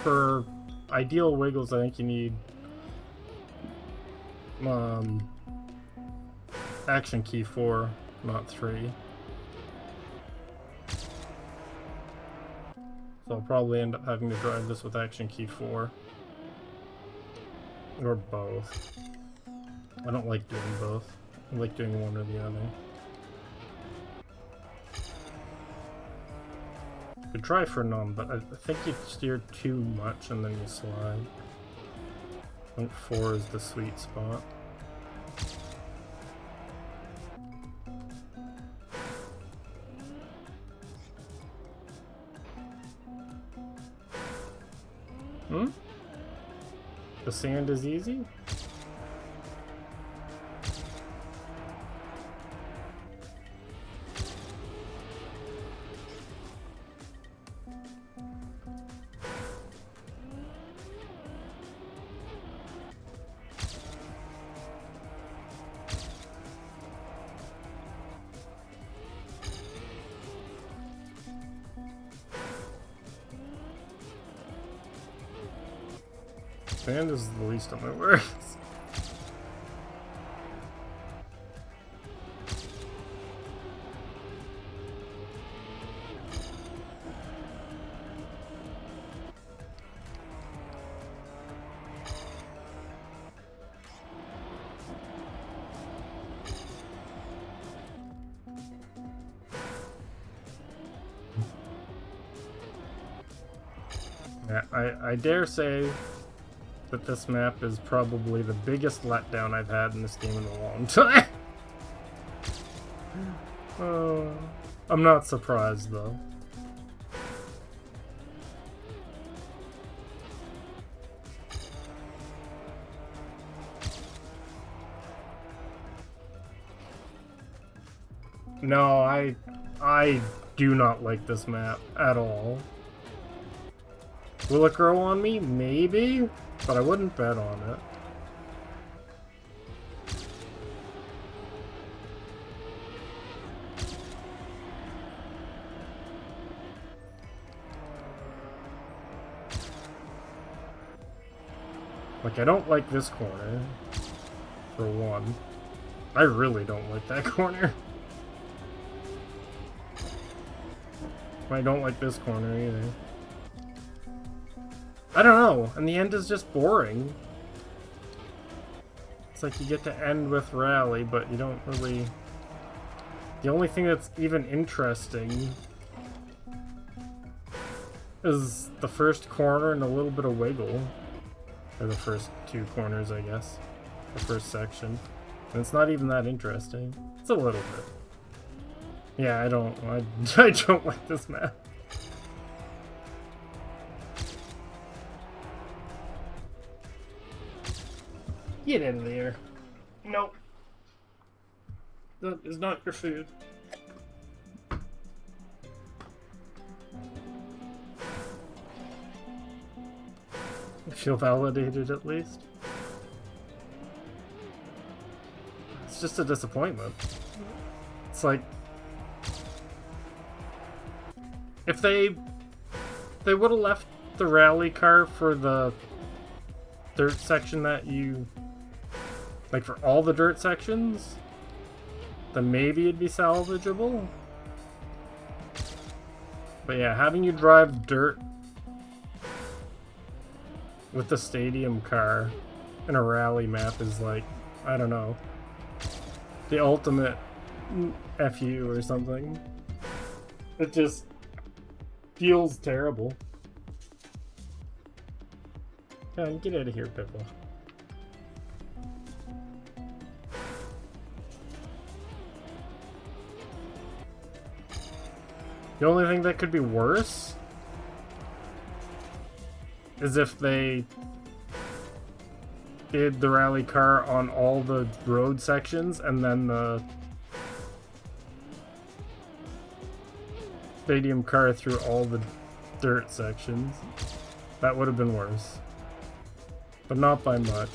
For ideal wiggles, I think you need action key 4, not 3. So I'll probably end up having to drive this with action key 4. Or both. I don't like doing both. I like doing one or the other. could try for none, but I think you steer too much and then you slide. I think 4 is the sweet spot. Hmm? The sand is easy? Sand is the least of my worries. Yeah, I dare say that this map is probably the biggest letdown I've had in this game in a long time. I'm not surprised though. No, I do not like this map at all. Will it grow on me? Maybe, but I wouldn't bet on it. Like, I don't like this corner, for one. I really don't like that corner. I don't like this corner either. I don't know, and the end is just boring. It's like you get to end with rally, but you don't really... The only thing that's even interesting is the first corner and a little bit of wiggle. Or the first 2 corners, I guess. The first section. And it's not even that interesting. It's a little bit. Yeah, I don't like this map. Get in there. Nope. That is not your food. I feel validated at least. It's just a disappointment. It's like... If they would have left the rally car for the dirt section that you... Like for all the dirt sections, then maybe it'd be salvageable. But yeah, having you drive dirt with the stadium car in a rally map is like, I don't know, the ultimate FU or something. It just feels terrible. Come on, get out of here, Pippa. The only thing that could be worse is if they did the rally car on all the road sections and then the stadium car through all the dirt sections. That would have been worse. But not by much.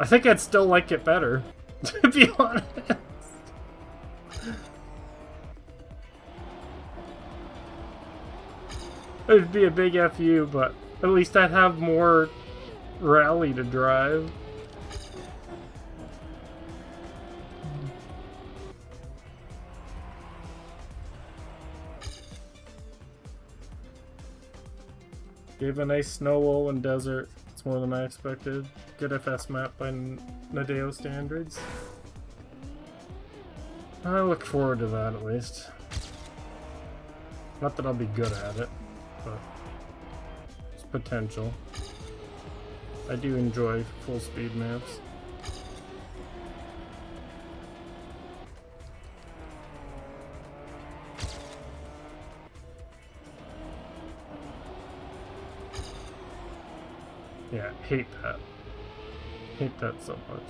I think I'd still like it better, to be honest. It'd be a big FU, but at least I'd have more rally to drive. Gave a nice snow and desert. It's more than I expected. Good FS map by Nadeo standards. I look forward to that at least. Not that I'll be good at it, but it's potential. I do enjoy full speed maps. Yeah, hate that. Hate that so much.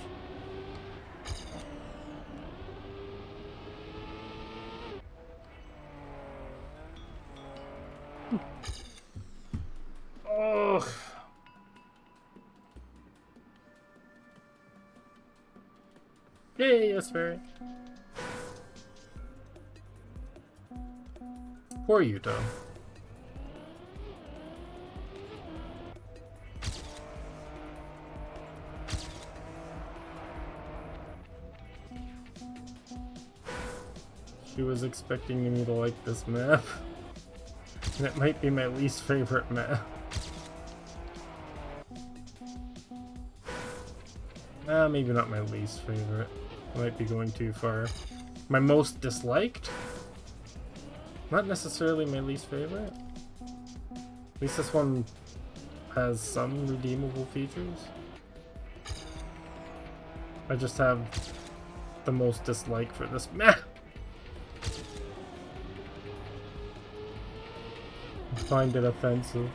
Oh. Yay, yes, fairy. Poor Yuto. She was expecting me to like this map. And it might be my least favorite map. Maybe not my least favorite. I might be going too far. My most disliked? Not necessarily my least favorite. At least this one has some redeemable features. I just have the most dislike for this map. I find it offensive.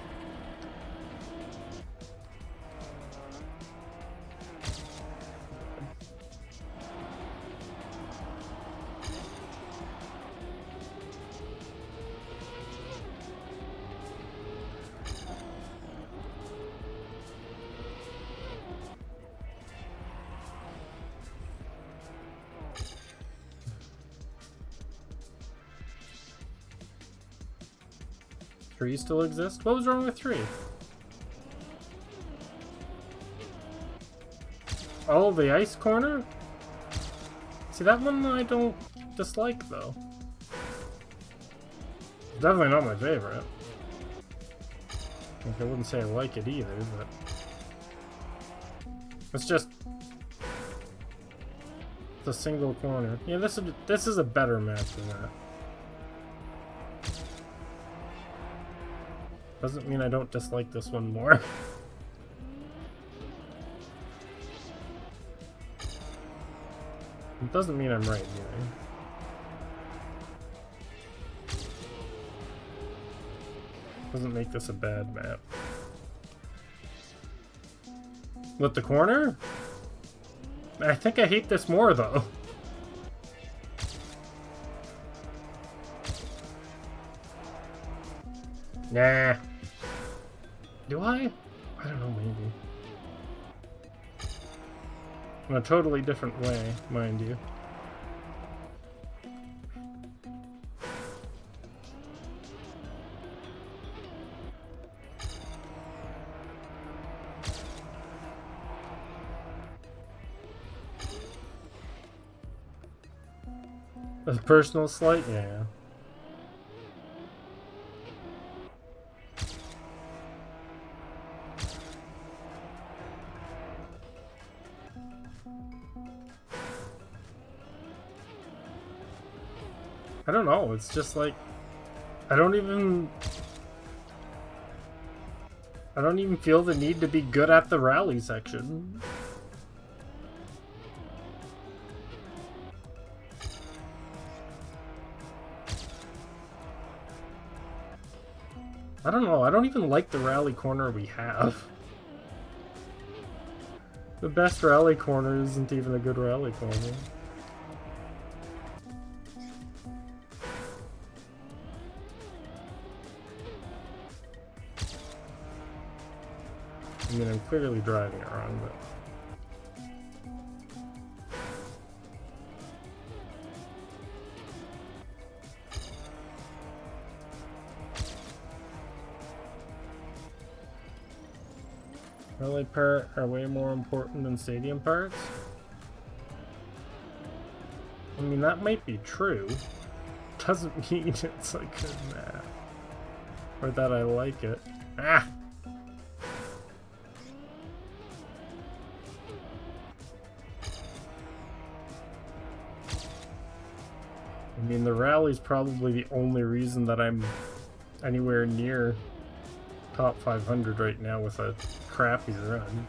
Three still exist? What was wrong with 3? Oh, the ice corner? See, that one I don't dislike, though. Definitely not my favorite. Like, I wouldn't say I like it either, but... It's just... the single corner. Yeah, this is a better map than that. Doesn't mean I don't dislike this one more. It doesn't mean I'm right either. Doesn't make this a bad map. With the corner? I think I hate this more though. Nah. Do I? I don't know, maybe. In a totally different way, mind you. A personal slight? Yeah. I don't know, it's just like... I don't even feel the need to be good at the rally section. I don't know, I don't even like the rally corner we have. The best rally corner isn't even a good rally corner. I mean, I'm clearly driving it wrong, but... Rally part are way more important than stadium parts? I mean, that might be true. Doesn't mean it's a good map. Or that I like it. Ah! I mean, the rally's probably the only reason that I'm anywhere near top 500 right now with a crappy run.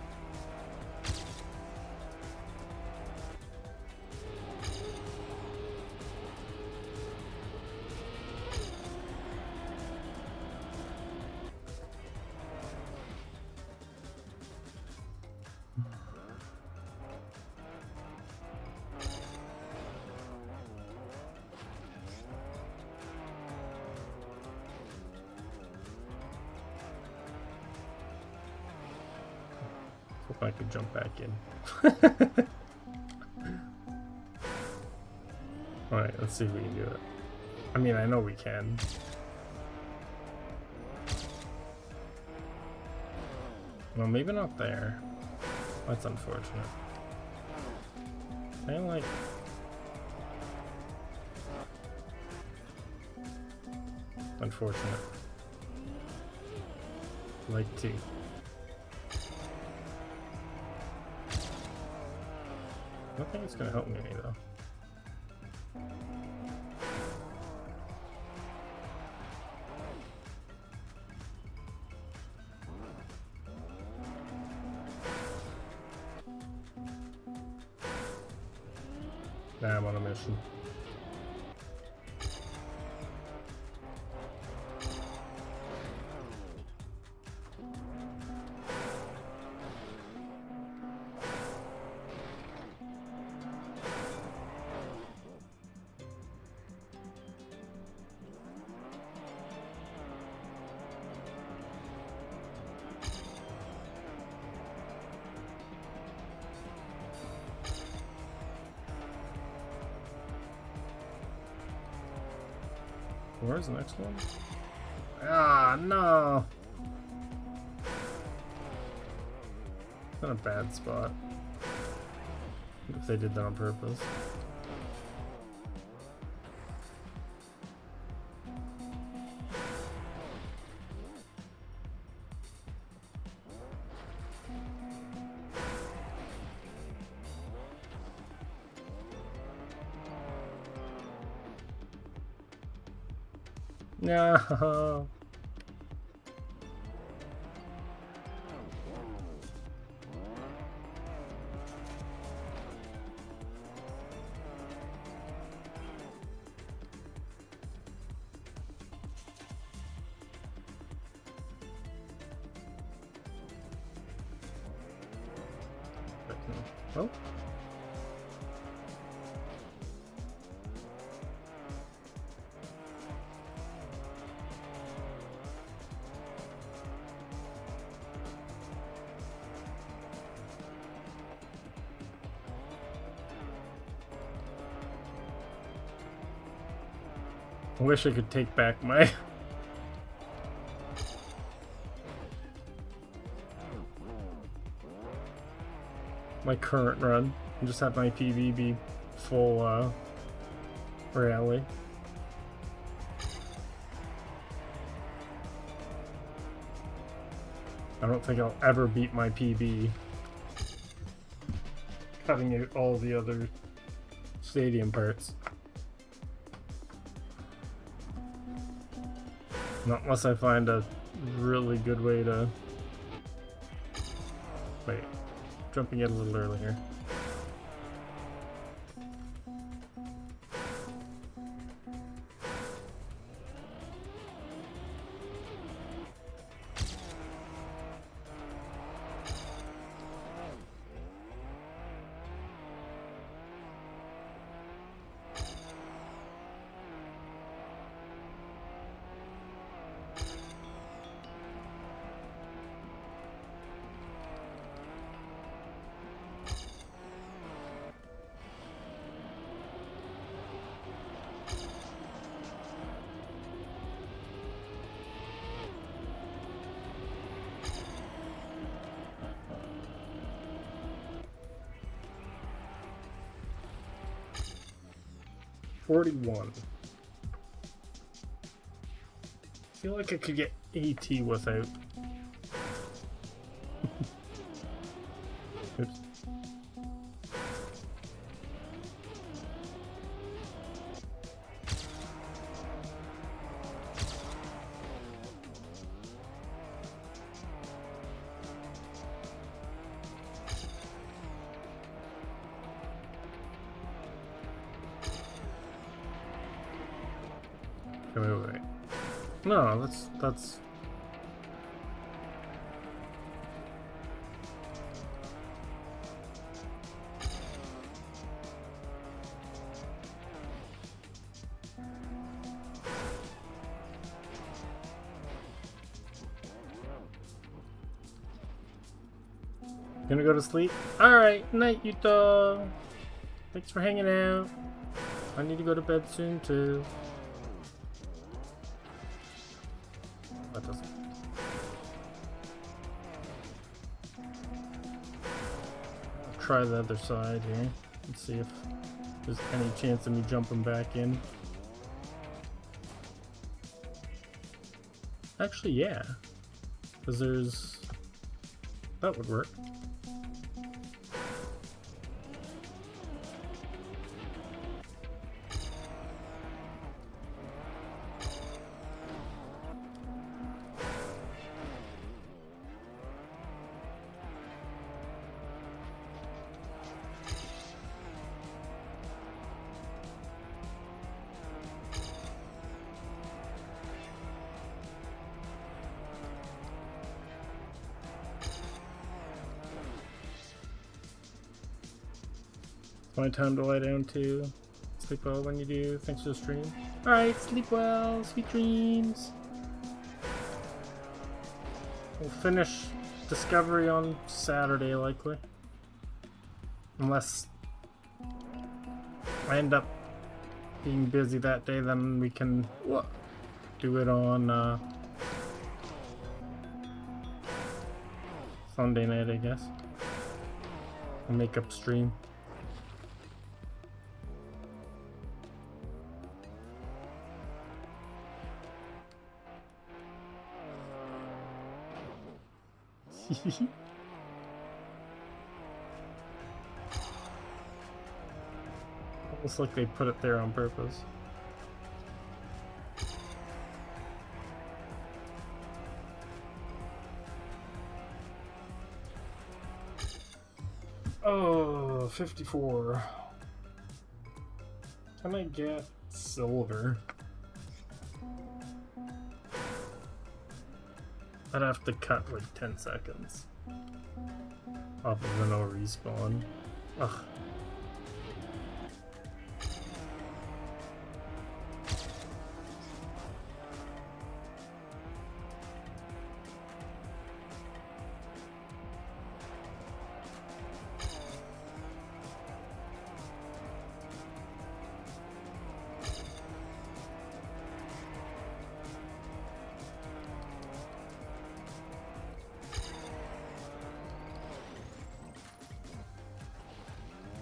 Hope I could jump back in. Alright, let's see if we can do it. I mean, I know we can. Well, maybe not there. That's unfortunate. I like... Unfortunate. Like to. I don't think it's gonna help me any though. Nah, I'm on a mission. Where's the next one? Ah, no! Not a bad spot. If they did that on purpose. No. Oh. I wish I could take back my my current run and just have my PB be full rally. I don't think I'll ever beat my PB. Cutting out all the other stadium parts. Not unless I find a really good way to... Wait, jumping in a little early here. $41. I feel like I could get AT without. Oops. Wait. No, that's... Gonna go to sleep? Alright, night, Yuta. Thanks for hanging out. I need to go to bed soon, too. That doesn't... Try the other side here and see if there's any chance of me jumping back in. Actually, yeah. Because there's... That would work. My time to lie down too. Sleep well when you do. Thanks for the stream. Alright, sleep well. Sweet dreams. We'll finish Discovery on Saturday, likely. Unless I end up being busy that day, then we can do it on Sunday night, I guess. A makeup stream. Almost like they put it there on purpose. Oh, 54. Can I get silver? I'd have to cut like 10 seconds off of the no respawn. Ugh.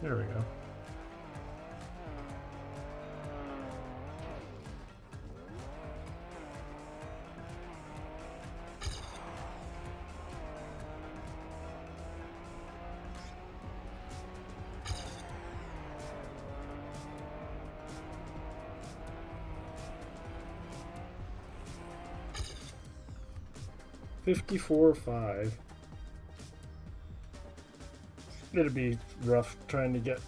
There we go. $54.5. It'd be rough trying to get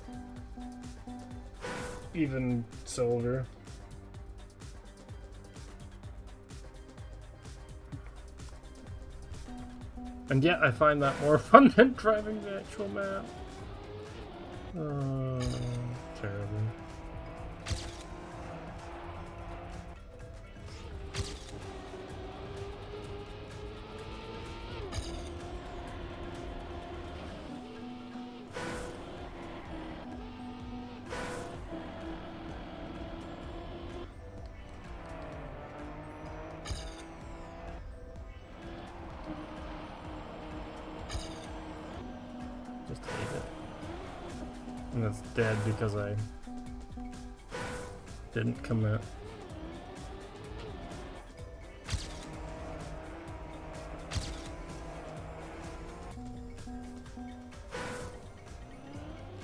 even silver. And yet I find that more fun than driving the actual map. Oh, terrible. Just hate it. And it's dead because I didn't commit.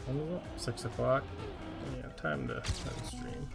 When is it? 6 o'clock? Yeah, time to end stream.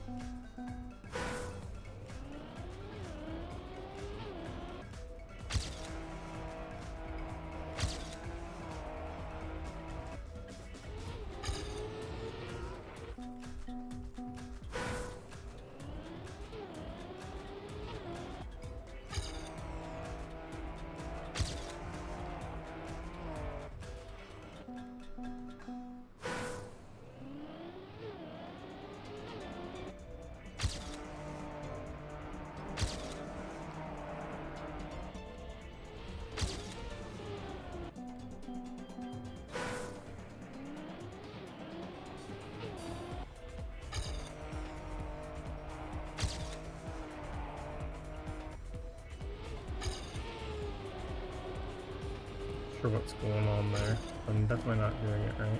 for what's going on there. I'm definitely not doing it right.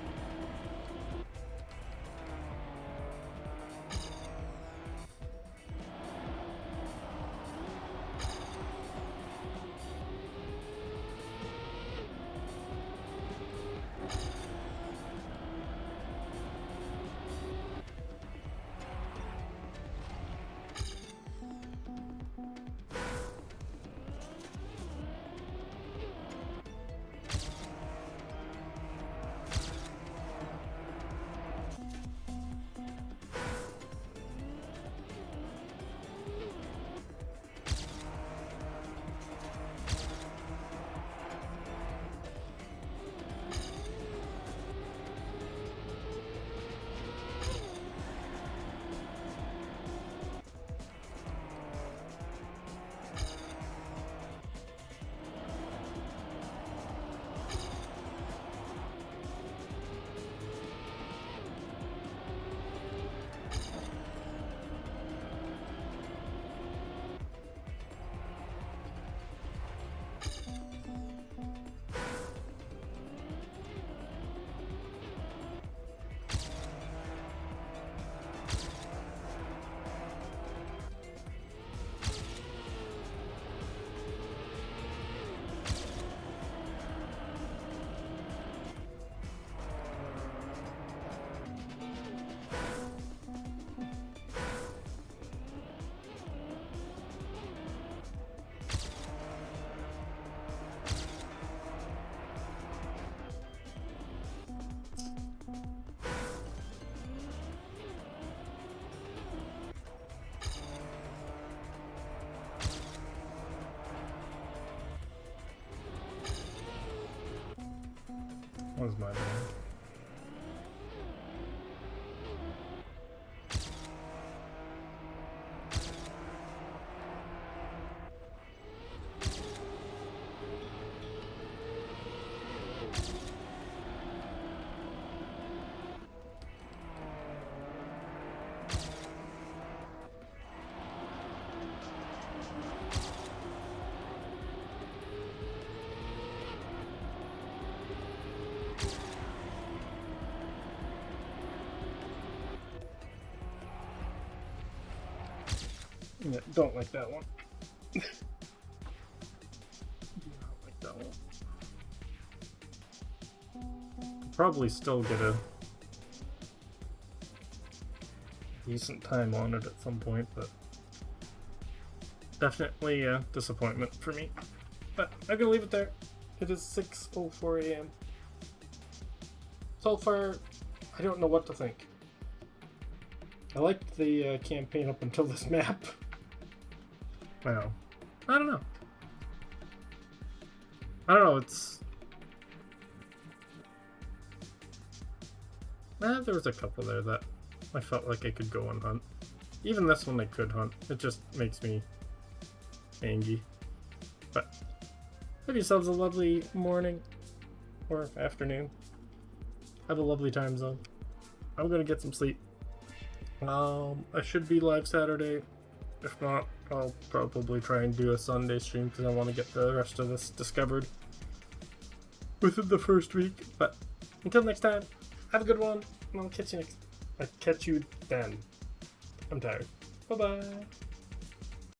What was my bad? Yeah, don't like that one. Do not like that one. Probably still get a decent time on it at some point, but definitely a disappointment for me. But I'm gonna leave it there. It is 6:04 a.m. So far, I don't know what to think. I liked the campaign up until this map. Wow. I don't know. It's... there was a couple there that I felt like I could go and hunt. Even this one I could hunt. It just makes me angry. But have yourselves a lovely morning or afternoon. Have a lovely time zone. I'm gonna get some sleep. I should be live Saturday. If not, I'll probably try and do a Sunday stream because I want to get the rest of this discovered within the first week. But until next time, have a good one, and I'll catch you then. I'm tired. Bye bye.